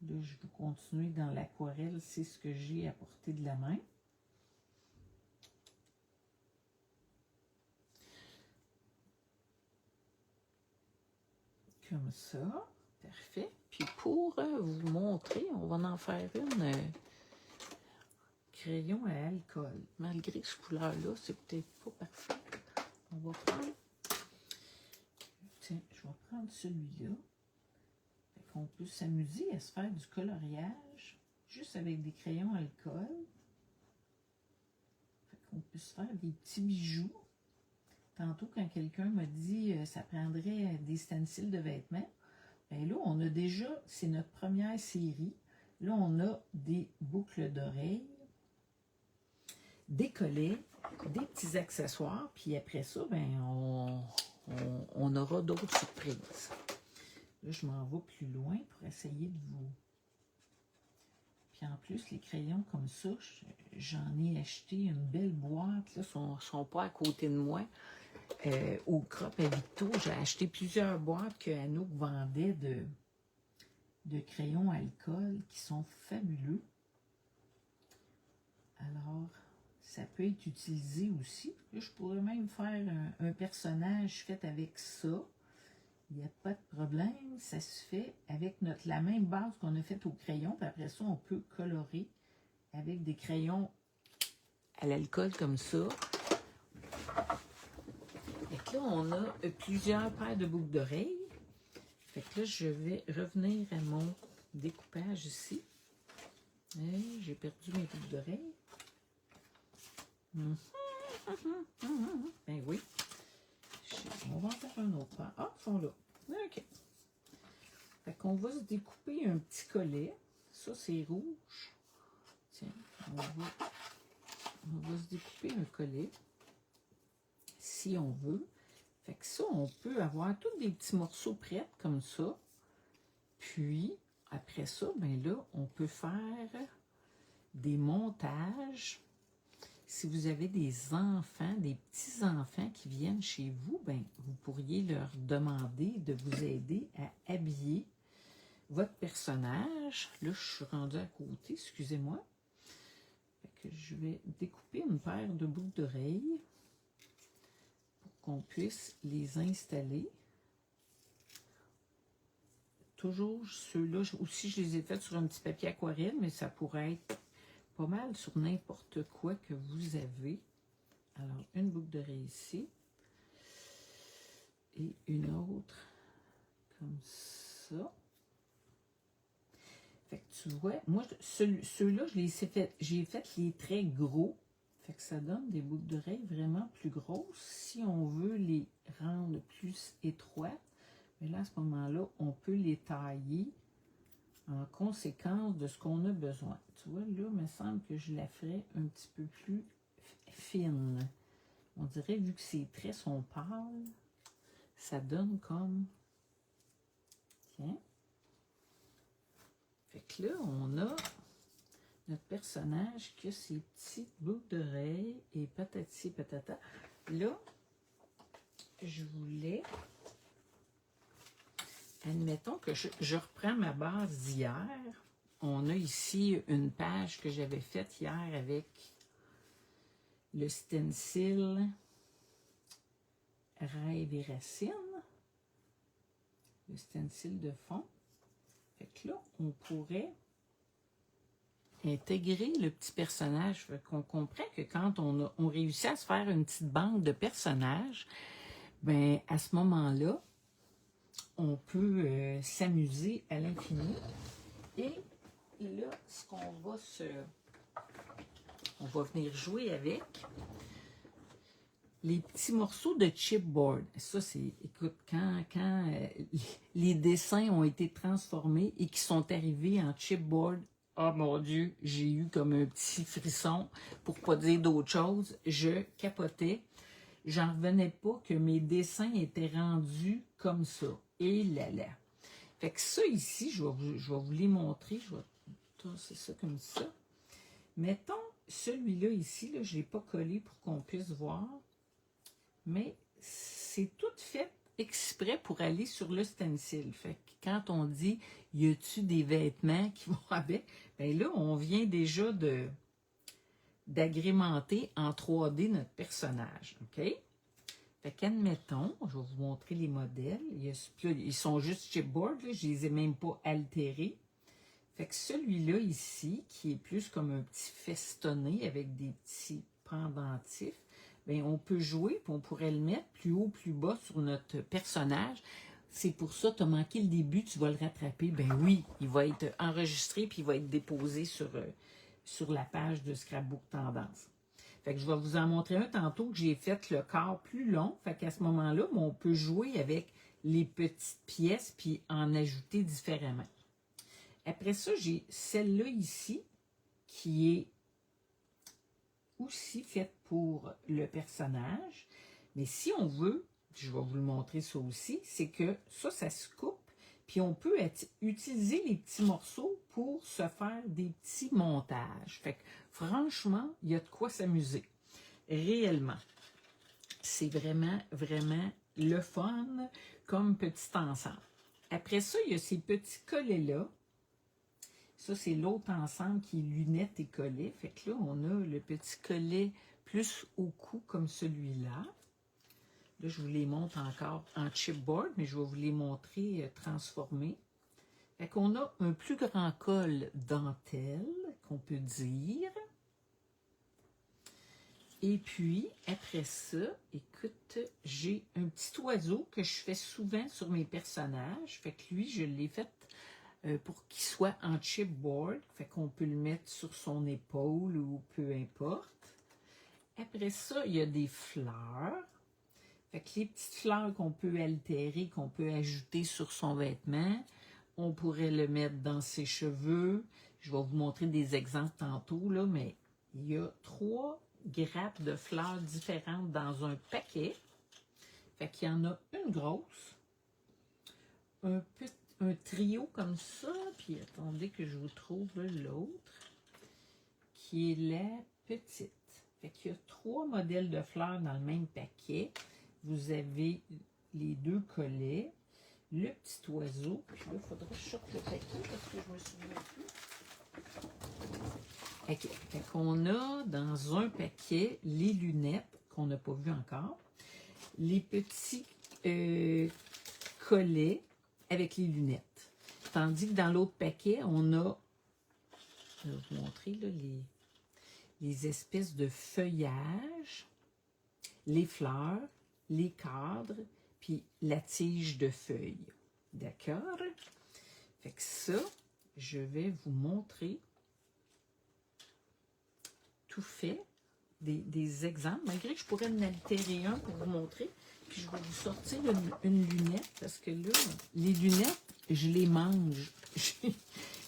Là, je vais continuer dans l'aquarelle. C'est ce que j'ai à portée de la main. Comme ça. Parfait. Puis pour vous montrer, on va en faire une crayon à alcool. Malgré ce couleur-là, c'est peut-être pas parfait. On va prendre... Tiens, je vais prendre celui-là. Fait qu'on peut s'amuser à se faire du coloriage juste avec des crayons à alcool. Fait qu'on peut se faire des petits bijoux. Tantôt, quand quelqu'un m'a dit ça prendrait des stencils de vêtements, bien là, on a déjà, c'est notre première série. Là, on a des boucles d'oreilles, des collets, des petits accessoires, puis après ça, ben, on aura d'autres surprises. Là, je m'en vais plus loin pour essayer de vous... Puis en plus, les crayons comme ça, j'en ai acheté une belle boîte. Là, sont pas à côté de moi. Au Crop à Victo, j'ai acheté plusieurs boîtes que Anouk vendait de crayons alcool qui sont fabuleux. Alors, ça peut être utilisé aussi. Là, je pourrais même faire un personnage fait avec ça. Il n'y a pas de problème. Ça se fait avec la même base qu'on a faite au crayon. Puis après ça, on peut colorer avec des crayons à l'alcool comme ça. Fait que là, on a plusieurs paires de boucles d'oreilles. Fait que là, je vais revenir à mon découpage ici. J'ai perdu mes boucles d'oreilles. Ben oui. On va en faire un autre paire. Ah, ils sont là. OK. Fait qu'on va se découper un petit collet. Ça, c'est rouge. Tiens, on va se découper un collet. Si on veut. Fait que ça, on peut avoir tous des petits morceaux prêts comme ça. Puis, après ça, ben là, on peut faire des montages. Si vous avez des enfants, des petits-enfants qui viennent chez vous, ben, vous pourriez leur demander de vous aider à habiller votre personnage. Là, je suis rendue à côté, excusez-moi. Fait que je vais découper une paire de boucles d'oreilles pour qu'on puisse les installer. Toujours ceux-là, aussi je les ai faits sur un petit papier aquarelle, mais ça pourrait être pas mal sur n'importe quoi que vous avez. Alors, une boucle d'oreille ici. Et une autre comme ça. Fait que tu vois, moi, ceux-là, j'ai fait les traits gros. Fait que ça donne des boucles d'oreilles vraiment plus grosses. Si on veut les rendre plus étroites, mais là, à ce moment-là, on peut les tailler en conséquence de ce qu'on a besoin. Tu vois, là, il me semble que je la ferais un petit peu plus fine. On dirait, vu que ces traits sont pâles, ça donne comme... Tiens. Fait que là, on a notre personnage qui a ses petites boucles d'oreilles et patati patata. Là, je voulais... Admettons que je reprends ma base d'hier. On a ici une page que j'avais faite hier avec le stencil Rêve et Racines. Le stencil de fond. Fait que là, on pourrait intégrer le petit personnage. Fait qu'on comprend que quand on réussit à se faire une petite bande de personnages, ben à ce moment-là, on peut s'amuser à l'infini. Et là, on va venir jouer avec les petits morceaux de chipboard. Ça, c'est, écoute, quand les dessins ont été transformés et qui sont arrivés en chipboard, oh mon Dieu, j'ai eu comme un petit frisson, pour pas dire d'autre chose. Je capotais. J'en revenais pas que mes dessins étaient rendus comme ça. Et là là. Fait que ça ici, je vais vous les montrer. Je vais tasser ça comme ça. Mettons, celui-là ici, là, je ne l'ai pas collé pour qu'on puisse voir. Mais c'est tout fait exprès pour aller sur le stencil. Fait que quand on dit, y a-tu des vêtements qui vont avec, ben là, on vient déjà d'agrémenter en 3D notre personnage. OK? Fait qu'admettons, je vais vous montrer les modèles. Ils sont juste chipboard, là, je ne les ai même pas altérés. Fait que celui-là ici, qui est plus comme un petit festonné avec des petits pendentifs, bien, on peut jouer, puis on pourrait le mettre plus haut, plus bas sur notre personnage. C'est pour ça, tu as manqué le début, tu vas le rattraper. Ben oui, il va être enregistré, puis il va être déposé sur la page de Scrapbook Tendance. Fait que je vais vous en montrer un tantôt que j'ai fait le corps plus long. Fait qu'à ce moment-là, on peut jouer avec les petites pièces, puis en ajouter différemment. Après ça, j'ai celle-là ici, qui est aussi faite pour le personnage. Mais si on veut, je vais vous le montrer ça aussi, c'est que ça se coupe, puis on peut utiliser les petits morceaux pour se faire des petits montages. Fait que franchement, il y a de quoi s'amuser. Réellement. C'est vraiment, vraiment le fun comme petit ensemble. Après ça, il y a ces petits collets-là. Ça, c'est l'autre ensemble qui est lunettes et collets. Fait que là, on a le petit collet plus au cou comme celui-là. Là, je vous les montre encore en chipboard, mais je vais vous les montrer transformés. Fait qu'on a un plus grand col dentelle, qu'on peut dire. Et puis, après ça, écoute, j'ai un petit oiseau que je fais souvent sur mes personnages. Fait que lui, je l'ai fait pour qu'il soit en chipboard. Fait qu'on peut le mettre sur son épaule ou peu importe. Après ça, il y a des fleurs. Fait que les petites fleurs qu'on peut altérer, qu'on peut ajouter sur son vêtement, on pourrait le mettre dans ses cheveux. Je vais vous montrer des exemples tantôt, là, mais il y a 3 grappes de fleurs différentes dans un paquet. Fait qu'il y en a une grosse, un trio comme ça, puis attendez que je vous trouve l'autre, qui est la petite. Fait qu'il y a 3 modèles de fleurs dans le même paquet. Vous avez les 2 collets, le petit oiseau, puis là, il faudrait que je sorte le paquet parce que je me souviens plus. OK. Fait qu'on a dans un paquet les lunettes qu'on n'a pas vues encore, les petits collets avec les lunettes. Tandis que dans l'autre paquet, on a, je vais vous montrer là, les espèces de feuillages, les fleurs, les cadres, puis la tige de feuilles. D'accord? Fait que ça, je vais vous montrer tout fait, des exemples, malgré que je pourrais en altérer un pour vous montrer. Puis je vais vous sortir une lunette, parce que là, les lunettes, je les mange.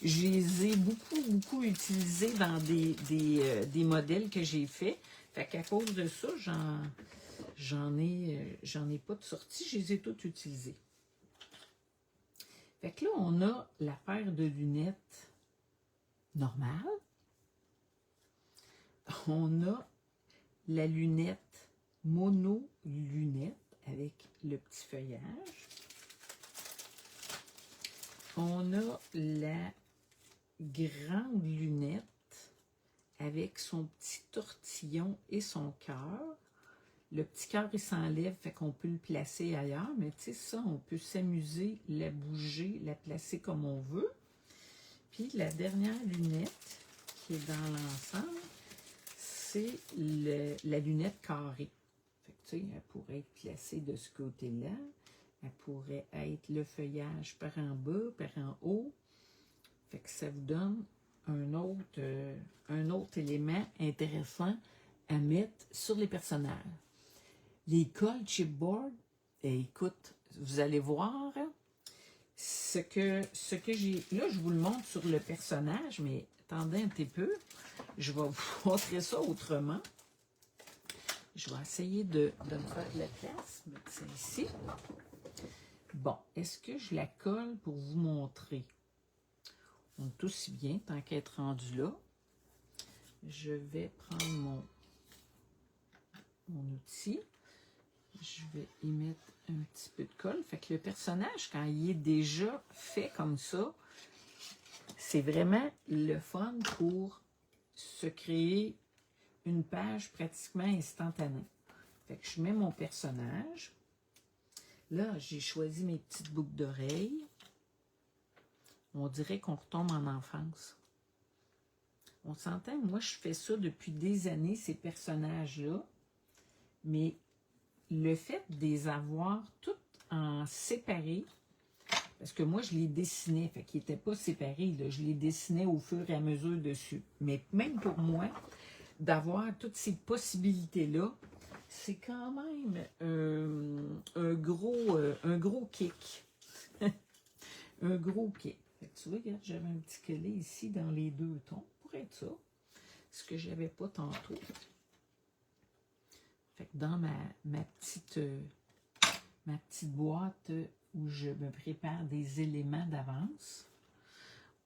Je les ai beaucoup utilisées dans des modèles que j'ai faits. Fait qu'à cause de ça, j'en ai pas de sortie, je les ai toutes utilisées. Fait que là, on a la paire de lunettes normale. On a la lunette mono-lunette avec le petit feuillage. On a la grande lunette avec son petit tortillon et son cœur. Le petit cœur, il s'enlève, fait qu'on peut le placer ailleurs, mais tu sais, ça, on peut s'amuser, la bouger, la placer comme on veut. Puis la dernière lunette, qui est dans l'ensemble, c'est la lunette carrée. Fait que, tu sais, elle pourrait être placée de ce côté-là. Elle pourrait être le feuillage par en bas, par en haut. Fait que ça vous donne un autre élément intéressant à mettre sur les personnages. Les cols chipboard, écoute, vous allez voir ce que j'ai. Là, je vous le montre sur le personnage, mais attendez un petit peu. Je vais vous montrer ça autrement. Je vais essayer de me faire de la place. Mettre ça ici. Bon, est-ce que je la colle pour vous montrer? On est aussi bien, tant qu'à être rendu là. Je vais prendre mon outil. Je vais y mettre un petit peu de colle. Fait que le personnage, quand il est déjà fait comme ça, c'est vraiment le fun pour se créer une page pratiquement instantanée. Fait que je mets mon personnage. Là, j'ai choisi mes petites boucles d'oreilles. On dirait qu'on retombe en enfance. On s'entend, moi, je fais ça depuis des années, ces personnages-là. Mais le fait de les avoir toutes en séparés, parce que moi, je les dessinais, fait qu'ils n'étaient pas séparés, là, je les dessinais au fur et à mesure dessus. Mais même pour moi, d'avoir toutes ces possibilités-là, c'est quand même un gros kick. Un gros kick. Fait que tu vois, regarde, j'avais un petit collet ici dans les deux tons, pour être ça. Ce que je n'avais pas tantôt. Fait que dans ma petite boîte où je me prépare des éléments d'avance,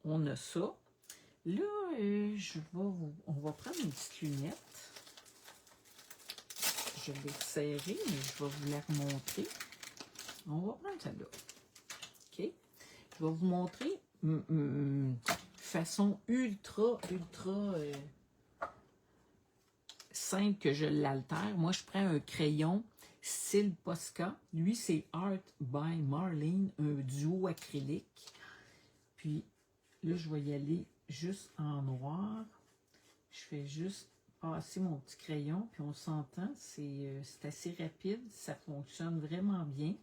on a ça. Là, on va prendre une petite lunette. Je l'ai serrée, mais je vais vous la remontrer. On va prendre celle-là. OK? Je vais vous montrer façon ultra simple que je l'altère. Moi, je prends un crayon style Posca. Lui, c'est Art by Marlene, un duo acrylique. Puis là, je vais y aller juste en noir. Je fais juste passer mon petit crayon, puis on s'entend, c'est assez rapide, ça fonctionne vraiment bien.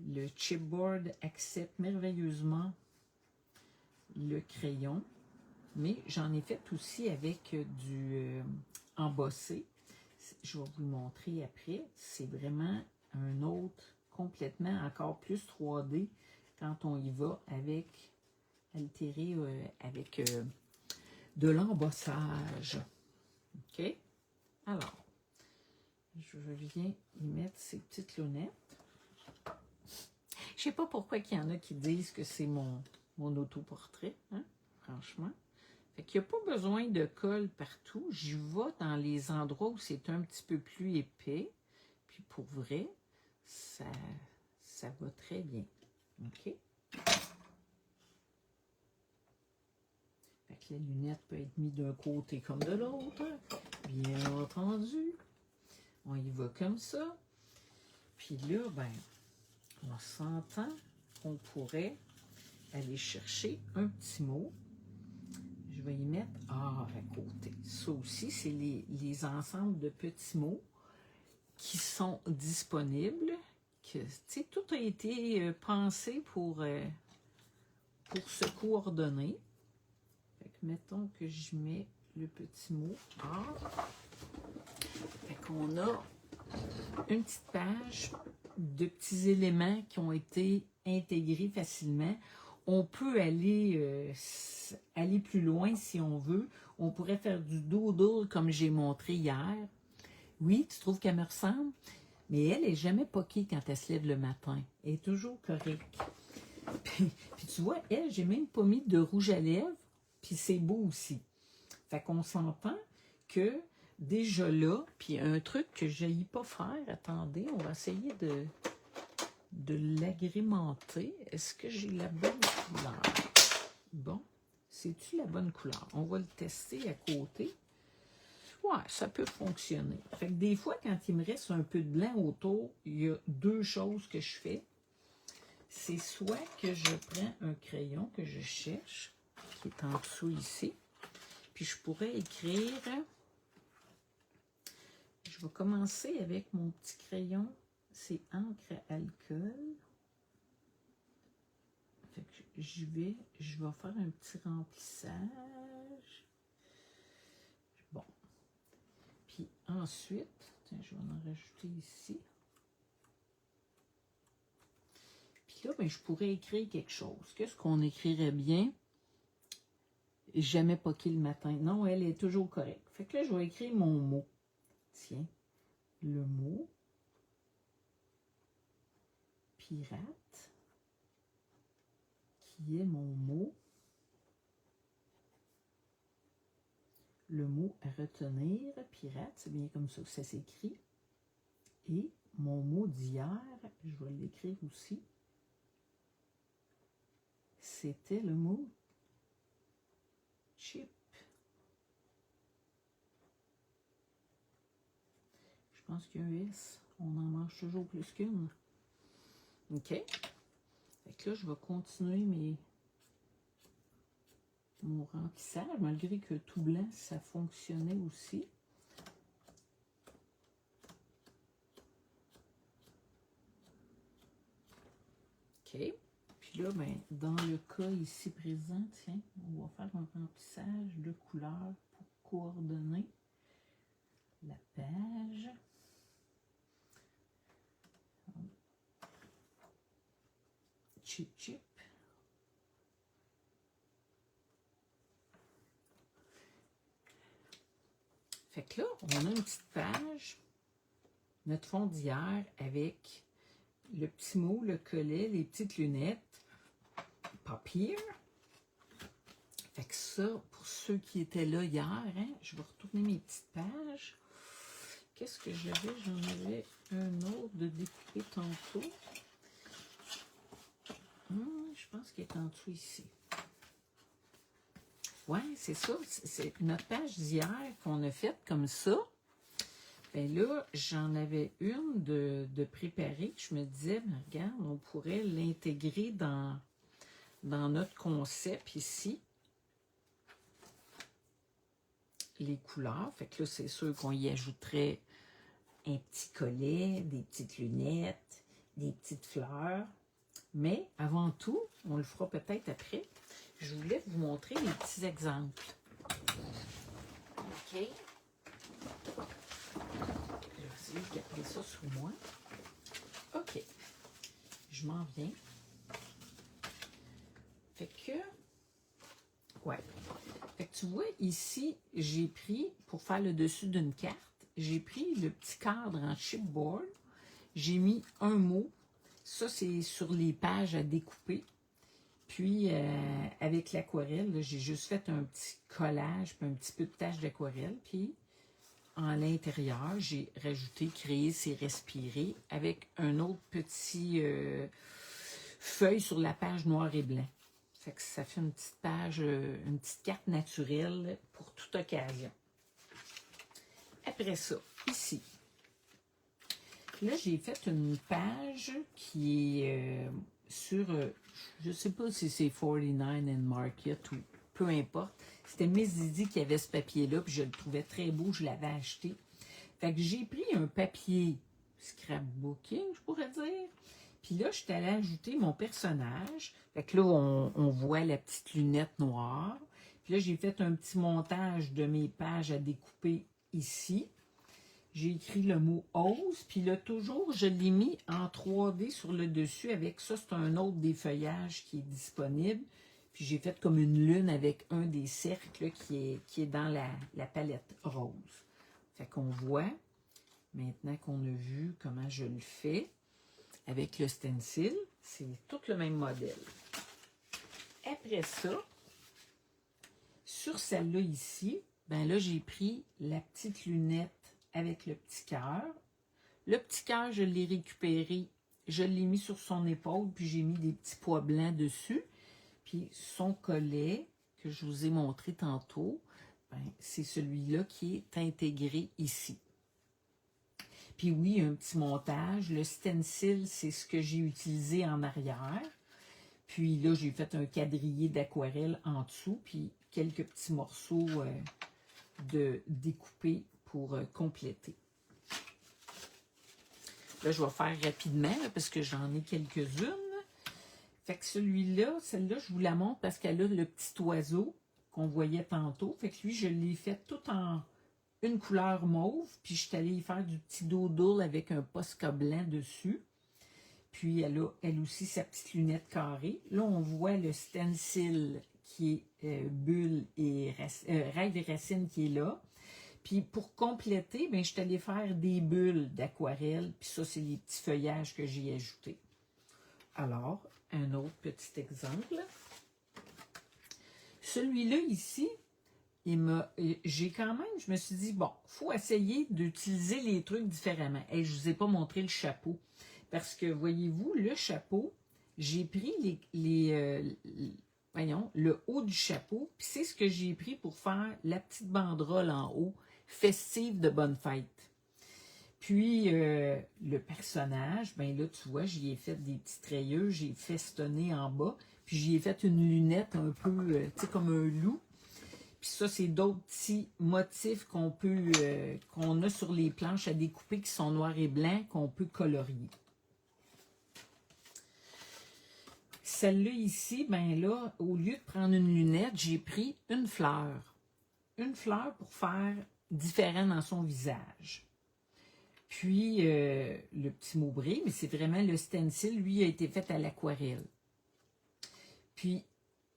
Le chipboard accepte merveilleusement le crayon, mais j'en ai fait aussi avec du embossé. Je vais vous le montrer après. C'est vraiment un autre, complètement encore plus 3D quand on y va avec altérer avec de l'embossage. OK? Alors, je viens y mettre ces petites lunettes. Je sais pas pourquoi il y en a qui disent que c'est mon autoportrait, hein? Franchement. Fait qu'il n'y a pas besoin de colle partout. J'y vais dans les endroits où c'est un petit peu plus épais. Puis pour vrai, ça va très bien. OK? Fait que la lunette peut être mise d'un côté comme de l'autre. Bien entendu. On y va comme ça. Puis là, ben, on s'entend qu'on pourrait aller chercher un petit mot. Je vais y mettre art à côté. Ça aussi, c'est les ensembles de petits mots qui sont disponibles. Tout a été pensé pour se coordonner. Fait que mettons que je mets le petit mot art. Fait qu'on a une petite page de petits éléments qui ont été intégrés facilement. On peut aller plus loin si on veut. On pourrait faire du doodle comme j'ai montré hier. Oui, tu trouves qu'elle me ressemble? Mais elle n'est jamais poquée quand elle se lève le matin. Elle est toujours correcte. Puis tu vois, elle, j'ai même pas mis de rouge à lèvres. Puis c'est beau aussi. Fait qu'on s'entend que déjà là, puis un truc que je n'ai pas faire, attendez, on va essayer de l'agrémenter. Est-ce que j'ai la bonne couleur? Bon, c'est-tu la bonne couleur? On va le tester à côté. Ouais, ça peut fonctionner. Fait que des fois, quand il me reste un peu de blanc autour, il y a deux choses que je fais. C'est soit que je prends un crayon que je cherche, qui est en dessous ici. Puis je pourrais écrire... Je vais commencer avec mon petit crayon. C'est encre à alcool. Fait que je vais faire un petit remplissage. Bon. Puis ensuite, tiens, je vais en rajouter ici. Puis là, ben, je pourrais écrire quelque chose. Qu'est-ce qu'on écrirait bien? Jamais poqué le matin. Non, elle est toujours correcte. Fait que là, je vais écrire mon mot. Tiens, le mot pirate, qui est mon mot. Le mot à retenir, pirate, c'est bien comme ça que ça s'écrit. Et mon mot d'hier, je vais l'écrire aussi. C'était le mot chip. Je pense qu'il y a un S. On en mange toujours plus qu'une. OK. Fait que là, je vais continuer mon remplissage, malgré que tout blanc, ça fonctionnait aussi. OK. Puis là, ben, dans le cas ici présent, tiens, on va faire un remplissage de couleurs pour coordonner la page. Chip, chip. Fait que là, on a une petite page, notre fond d'hier avec le petit mot, le collet, les petites lunettes, papier. Fait que ça, pour ceux qui étaient là hier, hein, je vais retourner mes petites pages. Qu'est-ce que j'avais? J'en avais un autre de découpé tantôt. Je pense qu'il est en dessous ici. Ouais, c'est ça. C'est notre page d'hier qu'on a faite comme ça. Ben là, j'en avais une de préparée. Je me disais, ben regarde, on pourrait l'intégrer dans notre concept ici. Les couleurs. Fait que là, c'est sûr qu'on y ajouterait un petit collet, des petites lunettes, des petites fleurs. Mais avant tout, on le fera peut-être après, je voulais vous montrer les petits exemples. OK. Je vais essayer de garder ça sous moi. OK. Je m'en viens. Fait que, ouais. Fait que tu vois, ici, j'ai pris, pour faire le dessus d'une carte, j'ai pris le petit cadre en chipboard. J'ai mis un mot. Ça, c'est sur les pages à découper. Puis, avec l'aquarelle, j'ai juste fait un petit collage, puis un petit peu de tache d'aquarelle. Puis, en l'intérieur, j'ai rajouté créer, c'est respirer, avec un autre petit feuille sur la page noir et blanc. Fait que ça fait une petite page, une petite carte naturelle pour toute occasion. Après ça, ici, là, j'ai fait une page qui est sur, je ne sais pas si c'est 49 and Market ou peu importe. C'était Miss Didi qui avait ce papier-là, puis je le trouvais très beau, je l'avais acheté. Fait que j'ai pris un papier scrapbooking, je pourrais dire. Puis là, je suis allée ajouter mon personnage. Fait que là, on voit la petite lunette noire. Puis là, j'ai fait un petit montage de mes pages à découper ici. J'ai écrit le mot « ose », puis là, toujours, je l'ai mis en 3D sur le dessus. Avec ça, c'est un autre des feuillages qui est disponible. Puis j'ai fait comme une lune avec un des cercles là, qui est dans la palette rose. Fait qu'on voit, maintenant qu'on a vu comment je le fais, avec le stencil, c'est tout le même modèle. Après ça, sur celle-là ici, ben là, j'ai pris la petite lunette avec le petit cœur. Le petit cœur, je l'ai récupéré, je l'ai mis sur son épaule, puis j'ai mis des petits pois blancs dessus. Puis son collet, que je vous ai montré tantôt, ben, c'est celui-là qui est intégré ici. Puis oui, un petit montage. Le stencil, c'est ce que j'ai utilisé en arrière. Puis là, j'ai fait un quadrillé d'aquarelle en dessous. Puis quelques petits morceaux de découper pour compléter. Là, je vais faire rapidement là, parce que j'en ai quelques-unes. Fait que celle-là, je vous la montre parce qu'elle a le petit oiseau qu'on voyait tantôt. Fait que lui, je l'ai fait tout en une couleur mauve. Puis je suis allée y faire du petit doodle avec un Posca blanc dessus. Puis elle a, elle aussi, sa petite lunette carrée. Là, on voit le stencil qui est Bulle et Rêve et Racine qui est là. Puis pour compléter, ben, je suis allée faire des bulles d'aquarelle. Puis ça, c'est les petits feuillages que j'ai ajoutés. Alors, un autre petit exemple. Celui-là ici, j'ai quand même, je me suis dit, bon, il faut essayer d'utiliser les trucs différemment. Et je ne vous ai pas montré le chapeau. Parce que, voyez-vous, le chapeau, j'ai pris voyons, le haut du chapeau, puis c'est ce que j'ai pris pour faire la petite banderole en haut, festive de bonne fête. Puis, le personnage, ben là, tu vois, j'y ai fait des petits trayeux, j'ai festonné en bas, puis j'y ai fait une lunette un peu, tu sais, comme un loup. Puis ça, c'est d'autres petits motifs qu'on a sur les planches à découper qui sont noirs et blancs, qu'on peut colorier. Celle-là ici, ben là, au lieu de prendre une lunette, j'ai pris une fleur. Une fleur pour faire différent dans son visage. Puis, le petit mot brille, mais c'est vraiment le stencil, lui, a été fait à l'aquarelle. Puis,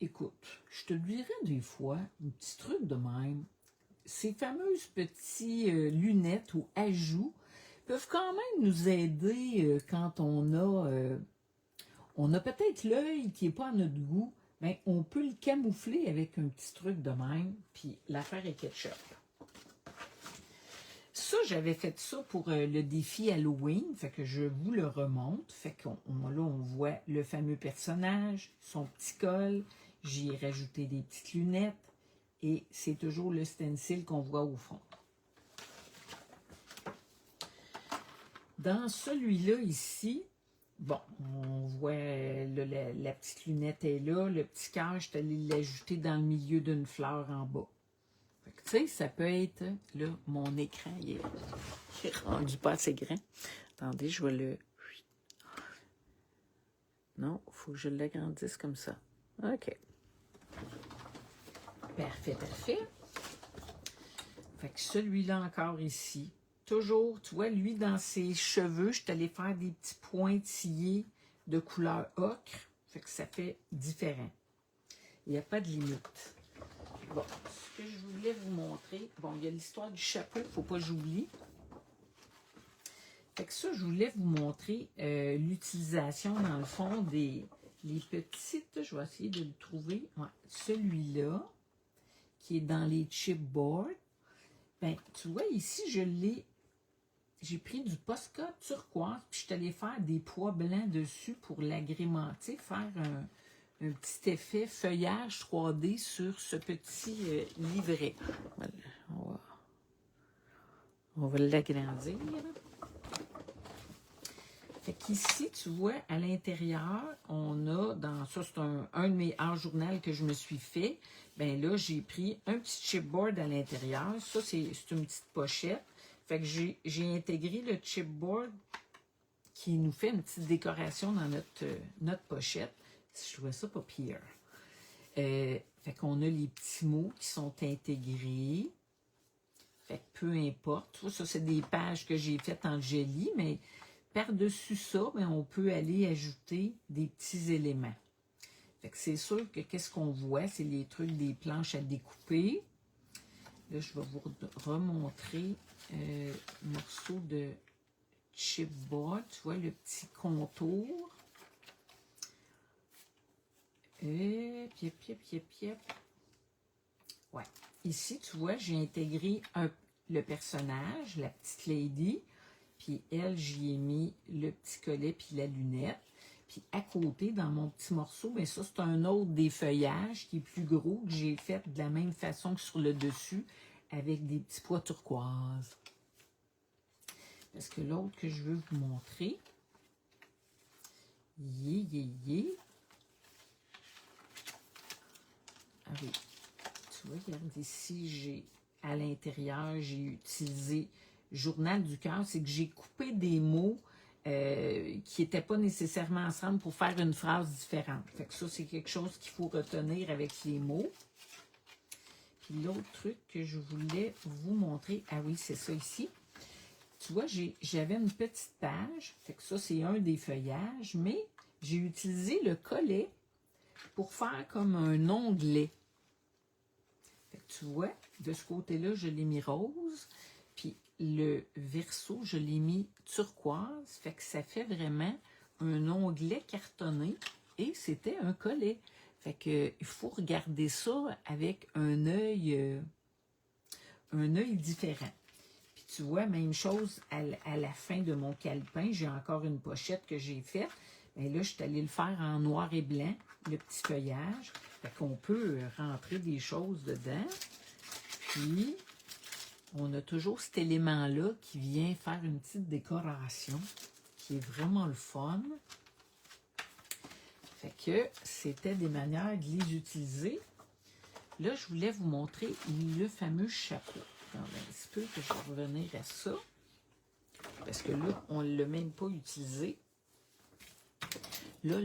écoute, je te dirais des fois, un petit truc de même, ces fameuses petites lunettes ou ajouts peuvent quand même nous aider quand on a peut-être l'œil qui n'est pas à notre goût, mais on peut le camoufler avec un petit truc de même, puis l'affaire est ketchup. Ça, j'avais fait ça pour le défi Halloween, fait que je vous le remonte. Fait qu'on là, on voit le fameux personnage, son petit col, j'y ai rajouté des petites lunettes, et c'est toujours le stencil qu'on voit au fond. Dans celui-là ici, bon, on voit la petite lunette est là, le petit cœur, je suis allée l'ajouter dans le milieu d'une fleur en bas. Tu sais, ça peut être, là, mon écran, il est rendu pas assez grand. Attendez, je vais le... Non, il faut que je l'agrandisse comme ça. OK. Parfait, parfait. Fait que celui-là encore ici, toujours, tu vois, lui, dans ses cheveux, je suis allée faire des petits pointillés de couleur ocre. Fait que ça fait différent. Il n'y a pas de limite. Bon, ce que je voulais vous montrer, bon, il y a l'histoire du chapeau, il ne faut pas que j'oublie. Fait que ça, je voulais vous montrer l'utilisation, dans le fond, les petites, je vais essayer de le trouver, ouais, celui-là, qui est dans les chipboards. Ben, tu vois, ici, j'ai pris du Posca turquoise, puis je suis allée faire des pois blancs dessus pour l'agrémenter, faire un petit effet feuillage 3D sur ce petit livret. On va l'agrandir. Fait qu'ici, tu vois, à l'intérieur, on a, dans ça, c'est un de mes art journal que je me suis fait. Ben là, j'ai pris un petit chipboard à l'intérieur. Ça, c'est une petite pochette. Fait que j'ai intégré le chipboard qui nous fait une petite décoration dans notre pochette. Je trouvais ça pas pire. Fait qu'on a les petits mots qui sont intégrés. Fait que peu importe. Ça, c'est des pages que j'ai faites en jelly, mais par-dessus ça, ben, on peut aller ajouter des petits éléments. Fait que c'est sûr que qu'est-ce qu'on voit, c'est les trucs des planches à découper. Là, je vais vous remontrer un morceau de chipboard. Tu vois, le petit contour. Piep. Ouais. Ici, tu vois, j'ai intégré le personnage, la petite lady. Puis elle, j'y ai mis le petit collet puis la lunette. Puis à côté, dans mon petit morceau, bien ça, c'est un autre des feuillages qui est plus gros, que j'ai fait de la même façon que sur le dessus, avec des petits pois turquoise. Parce que l'autre que je veux vous montrer, Ah oui. Tu vois, regarde ici, à l'intérieur, j'ai utilisé Journal du cœur. C'est que j'ai coupé des mots qui n'étaient pas nécessairement ensemble pour faire une phrase différente. Fait que ça, c'est quelque chose qu'il faut retenir avec les mots. Puis l'autre truc que je voulais vous montrer, ah oui, c'est ça ici. Tu vois, j'avais une petite page, fait que ça, c'est un des feuillages, mais j'ai utilisé le collet pour faire comme un onglet. Fait que tu vois, de ce côté-là, je l'ai mis rose, puis le verso, je l'ai mis turquoise, fait que ça fait vraiment un onglet cartonné, et c'était un collet. Fait que il faut regarder ça avec un œil différent. Puis tu vois, même chose à la fin de mon calepin, j'ai encore une pochette que j'ai faite. Mais là, je suis allée le faire en noir et blanc, le petit feuillage. Fait qu'on peut rentrer des choses dedans. Puis, on a toujours cet élément-là qui vient faire une petite décoration, qui est vraiment le fun. Fait que c'était des manières de les utiliser. Là, je voulais vous montrer le fameux chapeau. Attendez un petit peu que je vais revenir à ça. Parce que là, on ne l'a même pas utilisé. Là,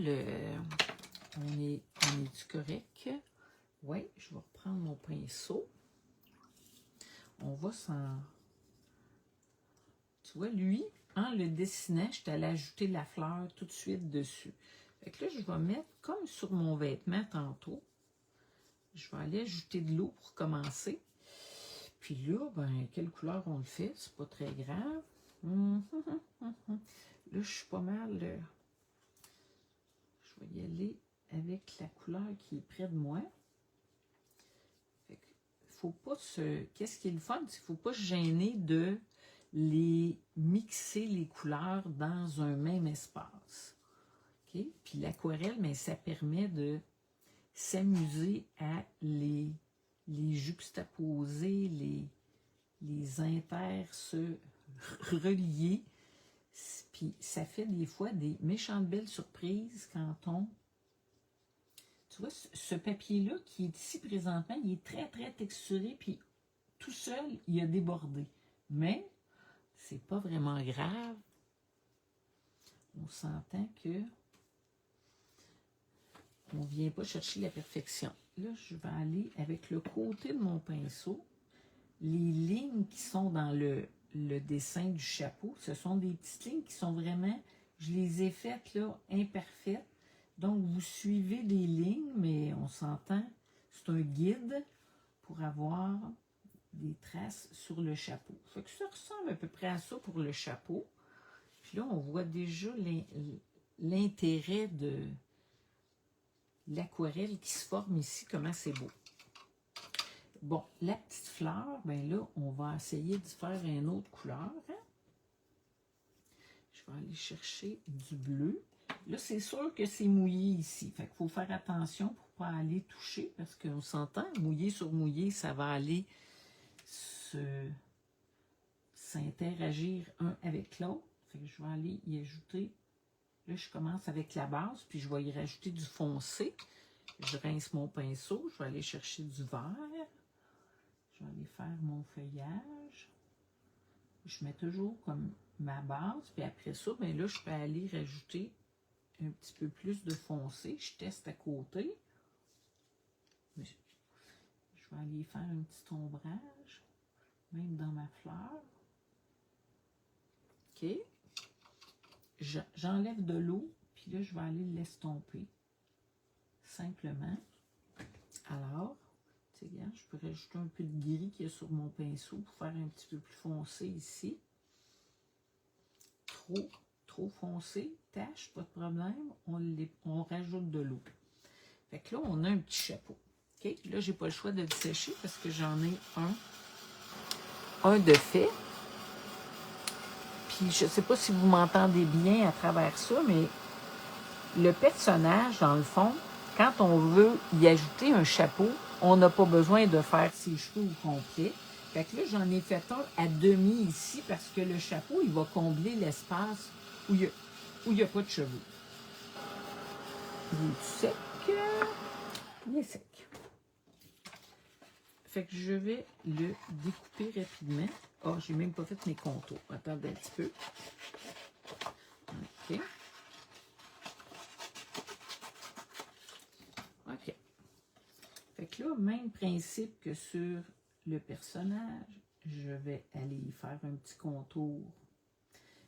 on est-tu correct? Oui, je vais reprendre mon pinceau. On va s'en... Tu vois, lui, en le dessinant, je t'allais ajouter la fleur tout de suite dessus. Fait que là, je vais mettre comme sur mon vêtement tantôt. Je vais aller ajouter de l'eau pour commencer. Puis là, ben, quelle couleur on le fait? C'est pas très grave. Là, je suis pas mal... je vais y aller avec la couleur qui est près de moi. Fait que, faut pas se... Qu'est-ce qui est le fun? Il ne faut pas se gêner de les mixer les couleurs dans un même espace. Okay? Puis l'aquarelle, mais ça permet de s'amuser à les juxtaposer, les se relier. Puis ça fait des fois des méchantes belles surprises quand on... Tu vois, ce papier-là qui est ici présentement, il est très, très texturé, puis tout seul, il a débordé. Mais c'est pas vraiment grave. On s'entend que on ne vient pas chercher la perfection. Là, je vais aller avec le côté de mon pinceau. Les lignes qui sont dans le dessin du chapeau, ce sont des petites lignes qui sont vraiment, je les ai faites là, imparfaites. Donc, vous suivez des lignes, mais on s'entend, c'est un guide pour avoir des traces sur le chapeau. Fait que ça ressemble à peu près à ça pour le chapeau. Puis là, on voit déjà l'intérêt de l'aquarelle qui se forme ici, comment c'est beau. Bon, la petite fleur, bien là, on va essayer de faire une autre couleur. Hein? Je vais aller chercher du bleu. Là, c'est sûr que c'est mouillé ici. Fait qu'il faut faire attention pour ne pas aller toucher, parce qu'on s'entend, mouillé sur mouillé, ça va aller s'interagir un avec l'autre. Fait que je vais aller y ajouter. Là, je commence avec la base, puis je vais y rajouter du foncé. Je rince mon pinceau, je vais aller chercher du vert. Je vais aller faire mon feuillage. Je mets toujours comme ma base, puis après ça, bien là, je peux aller rajouter un petit peu plus de foncé. Je teste à côté. Je vais aller faire un petit ombrage, même dans ma fleur. OK. J'enlève de l'eau, puis là, je vais aller l'estomper. Simplement. Alors, tu sais, regarde, je peux rajouter un peu de gris qu'il y a sur mon pinceau pour faire un petit peu plus foncé ici. Trop foncé, tache, pas de problème. On rajoute de l'eau. Fait que là, on a un petit chapeau. OK? Là, j'ai pas le choix de le sécher parce que j'en ai un de fait. Puis, je sais pas si vous m'entendez bien à travers ça, mais le personnage, dans le fond, quand on veut y ajouter un chapeau, on n'a pas besoin de faire ses cheveux au complet. Fait que là, j'en ai fait un à demi ici parce que le chapeau, il va combler l'espace où il n'y a pas de cheveux. Il est sec. Il est sec. fait que je vais le découper rapidement. Ah, j'ai même pas fait mes contours. Attendez un petit peu. OK. OK. Fait que là, même principe que sur le personnage, je vais aller y faire un petit contour.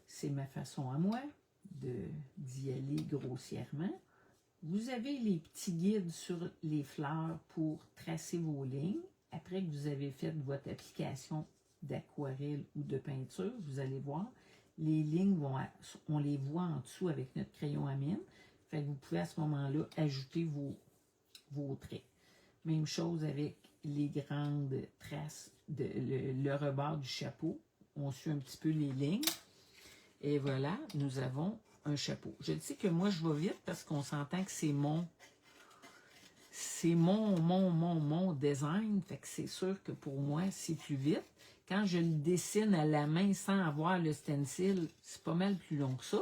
C'est ma façon à moi d'y aller grossièrement. Vous avez les petits guides sur les fleurs pour tracer vos lignes. Après que vous avez fait votre application d'aquarelle ou de peinture, vous allez voir, les lignes, on les voit en dessous avec notre crayon à mine. Fait que vous pouvez à ce moment-là ajouter vos traits. Même chose avec les grandes traces, le rebord du chapeau. On suit un petit peu les lignes. Et voilà, nous avons un chapeau. Je sais que moi, je vais vite parce qu'on s'entend que c'est mon design. Fait que c'est sûr que pour moi, c'est plus vite. Quand je le dessine à la main sans avoir le stencil, c'est pas mal plus long que ça.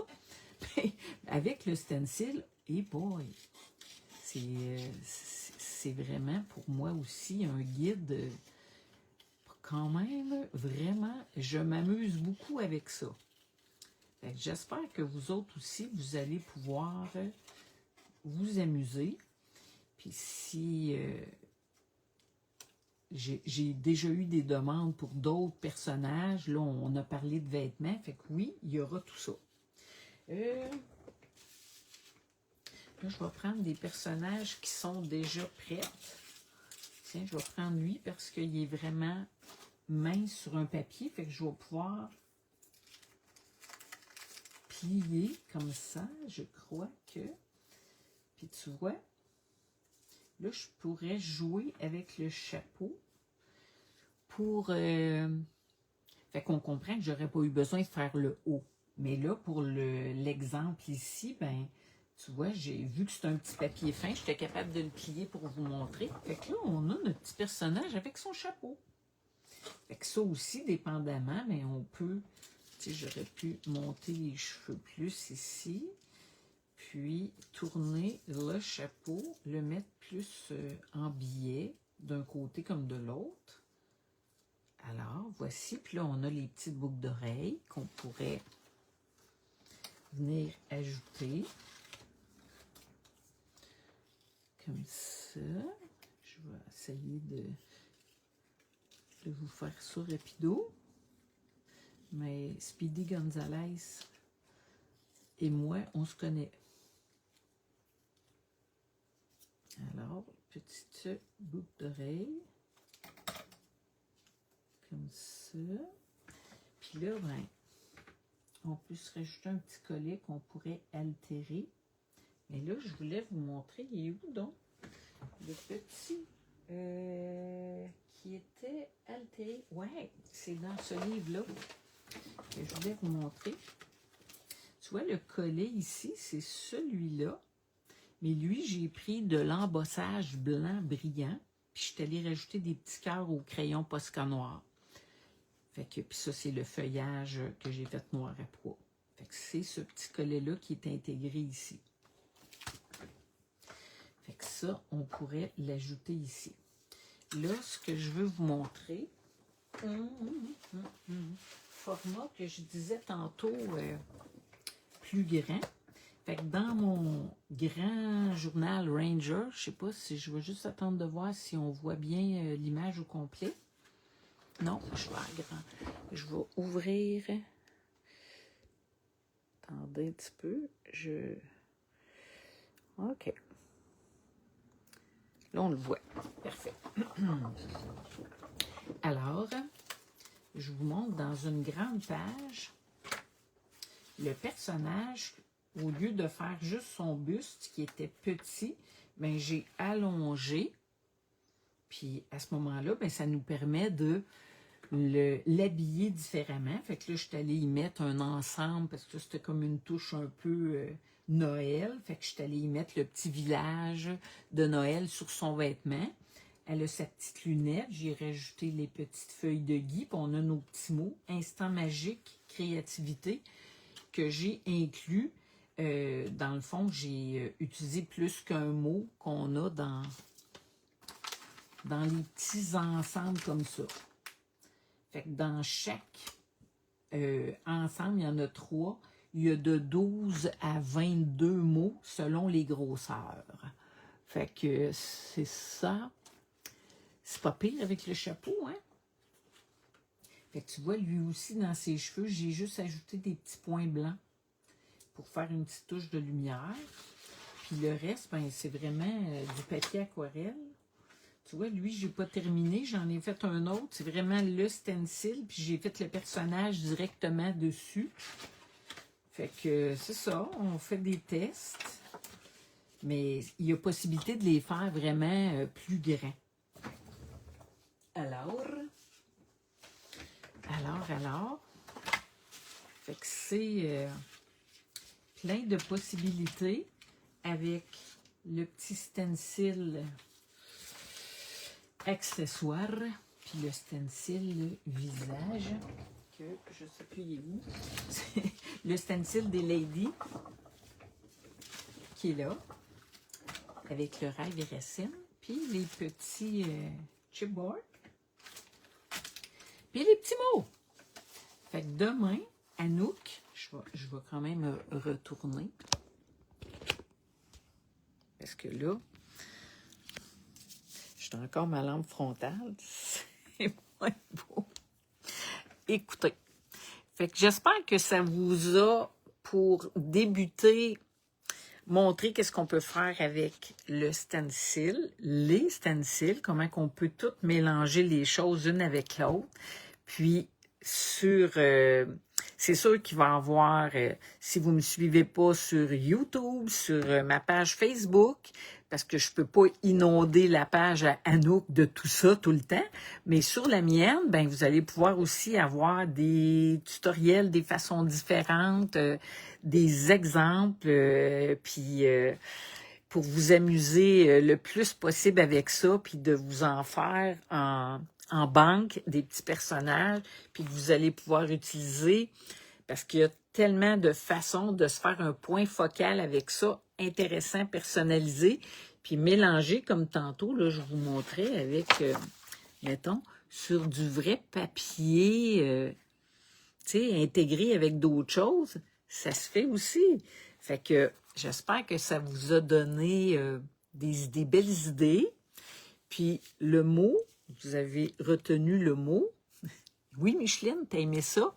Mais avec le stencil, et boy, c'est vraiment pour moi aussi un guide quand même, vraiment, je m'amuse beaucoup avec ça. J'espère que vous autres aussi, vous allez pouvoir vous amuser. Puis si j'ai déjà eu des demandes pour d'autres personnages, là on a parlé de vêtements, fait que oui, il y aura tout ça. Là, je vais prendre des personnages qui sont déjà prêts. Tiens, je vais prendre lui parce qu'il est vraiment mince sur un papier, fait que je vais pouvoir plier comme ça, je crois que. Puis tu vois, là, je pourrais jouer avec le chapeau pour... fait qu'on comprend que j'aurais pas eu besoin de faire le haut. Mais là, pour l'exemple ici, ben, tu vois, j'ai vu que c'est un petit papier fin, j'étais capable de le plier pour vous montrer. Fait que là, on a notre petit personnage avec son chapeau. Fait que ça aussi, dépendamment, mais on peut... Tu sais, j'aurais pu monter les cheveux plus ici. Puis, tourner le chapeau, le mettre plus en biais, d'un côté comme de l'autre. Alors, voici. Puis là, on a les petites boucles d'oreilles qu'on pourrait venir ajouter. Comme ça. Je vais essayer de vous faire ça rapido. Mais Speedy Gonzalez et moi, on se connaît. Alors, petite boucle d'oreille. Comme ça. Puis là, ben, on peut se rajouter un petit collet qu'on pourrait altérer. Mais là, je voulais vous montrer, il est où donc? Le petit qui était altéré. Ouais, c'est dans ce livre-là que je voulais vous montrer. Tu vois, le collet ici, c'est celui-là. Mais lui, j'ai pris de l'embossage blanc brillant. Puis je suis allée rajouter des petits cœurs au crayon Posca noir. Fait que, puis ça, c'est le feuillage que j'ai fait noir à pois. Fait que c'est ce petit collet-là qui est intégré ici. Fait que ça, on pourrait l'ajouter ici. Là, ce que je veux vous montrer, format que je disais tantôt plus grand. Fait que dans mon grand journal Ranger, je sais pas si je vais juste attendre de voir si on voit bien l'image au complet. Non, je vais à grand. Je vais ouvrir. Attendez un petit peu. OK. Là, on le voit. Parfait. Alors, je vous montre dans une grande page le personnage. Au lieu de faire juste son buste qui était petit, ben, j'ai allongé. Puis à ce moment-là, ben, ça nous permet de l'habiller différemment. Fait que là, je suis allée y mettre un ensemble parce que c'était comme une touche un peu Noël. Fait que je suis allée y mettre le petit village de Noël sur son vêtement. Elle a sa petite lunette. J'ai rajouté les petites feuilles de gui. Puis on a nos petits mots. Instant magique, créativité, que j'ai inclus. Dans le fond, j'ai utilisé plus qu'un mot qu'on a dans dans les petits ensembles comme ça. Fait que dans chaque ensemble, il y en a 3. Il y a de 12 à 22 mots selon les grosseurs. Fait que c'est ça. C'est pas pire avec le chapeau, hein? Fait que tu vois, lui aussi, dans ses cheveux, j'ai juste ajouté des petits points blancs pour faire une petite touche de lumière. Puis le reste, ben, c'est vraiment du papier aquarelle. Tu vois, lui, j'ai pas terminé. J'en ai fait un autre. C'est vraiment le stencil. Puis j'ai fait le personnage directement dessus. Fait que c'est ça. On fait des tests. Mais il y a possibilité de les faire vraiment plus grands. Alors. Fait que c'est plein de possibilités avec le petit stencil accessoire, puis le stencil visage, que je sais plus il est où. C'est le stencil des ladies, qui est là, avec le rail et racine, puis les petits chipboards, puis les petits mots. Fait que demain, Anouk, je vais quand même retourner. Parce que là, j'ai encore ma lampe frontale. C'est moins beau. Écoutez. Fait que j'espère que ça vous a, pour débuter, montré qu'est-ce qu'on peut faire avec le stencil, les stencils, comment qu'on peut tout mélanger les choses une avec l'autre. Puis, c'est sûr qu'il va y avoir, si vous ne me suivez pas sur YouTube, sur ma page Facebook, parce que je peux pas inonder la page à Anouk de tout ça tout le temps, mais sur la mienne, ben vous allez pouvoir aussi avoir des tutoriels, des façons différentes, des exemples, puis pour vous amuser le plus possible avec ça, puis de vous en faire en banque des petits personnages, puis que vous allez pouvoir utiliser, parce qu'il y a tellement de façons de se faire un point focal avec ça, intéressant, personnalisé, puis mélangé, comme tantôt, là, je vous montrais avec, mettons, sur du vrai papier, tu sais, intégré avec d'autres choses, ça se fait aussi. Fait que j'espère que ça vous a donné des belles idées. Puis le mot, vous avez retenu le mot. Oui, Micheline, t'as aimé ça?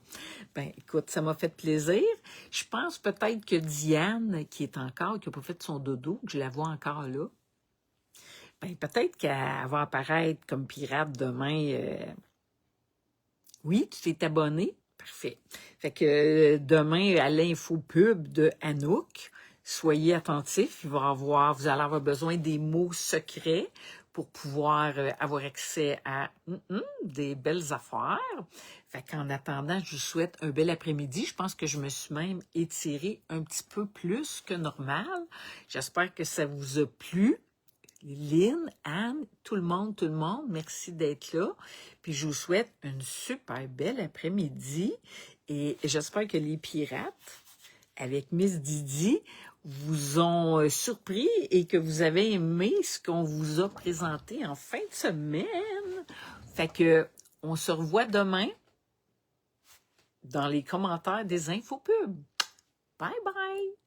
Ben, écoute, ça m'a fait plaisir. Je pense peut-être que Diane, qui n'a pas fait son dodo, que je la vois encore là, ben, peut-être qu'elle va apparaître comme pirate demain. Oui, tu t'es abonné? Parfait. Fait que demain, à l'infopub de Anouk, soyez attentifs. Vous allez avoir besoin des mots secrets pour pouvoir avoir accès à des belles affaires. Fait qu'en attendant, je vous souhaite un bel après-midi. Je pense que je me suis même étirée un petit peu plus que normal. J'espère que ça vous a plu. Lynn, Anne, tout le monde, merci d'être là. Puis je vous souhaite une super belle après-midi et j'espère que les pirates, avec Miss Didi, vous ont surpris et que vous avez aimé ce qu'on vous a présenté en fin de semaine. Fait que on se revoit demain dans les commentaires des infopubs. Bye bye!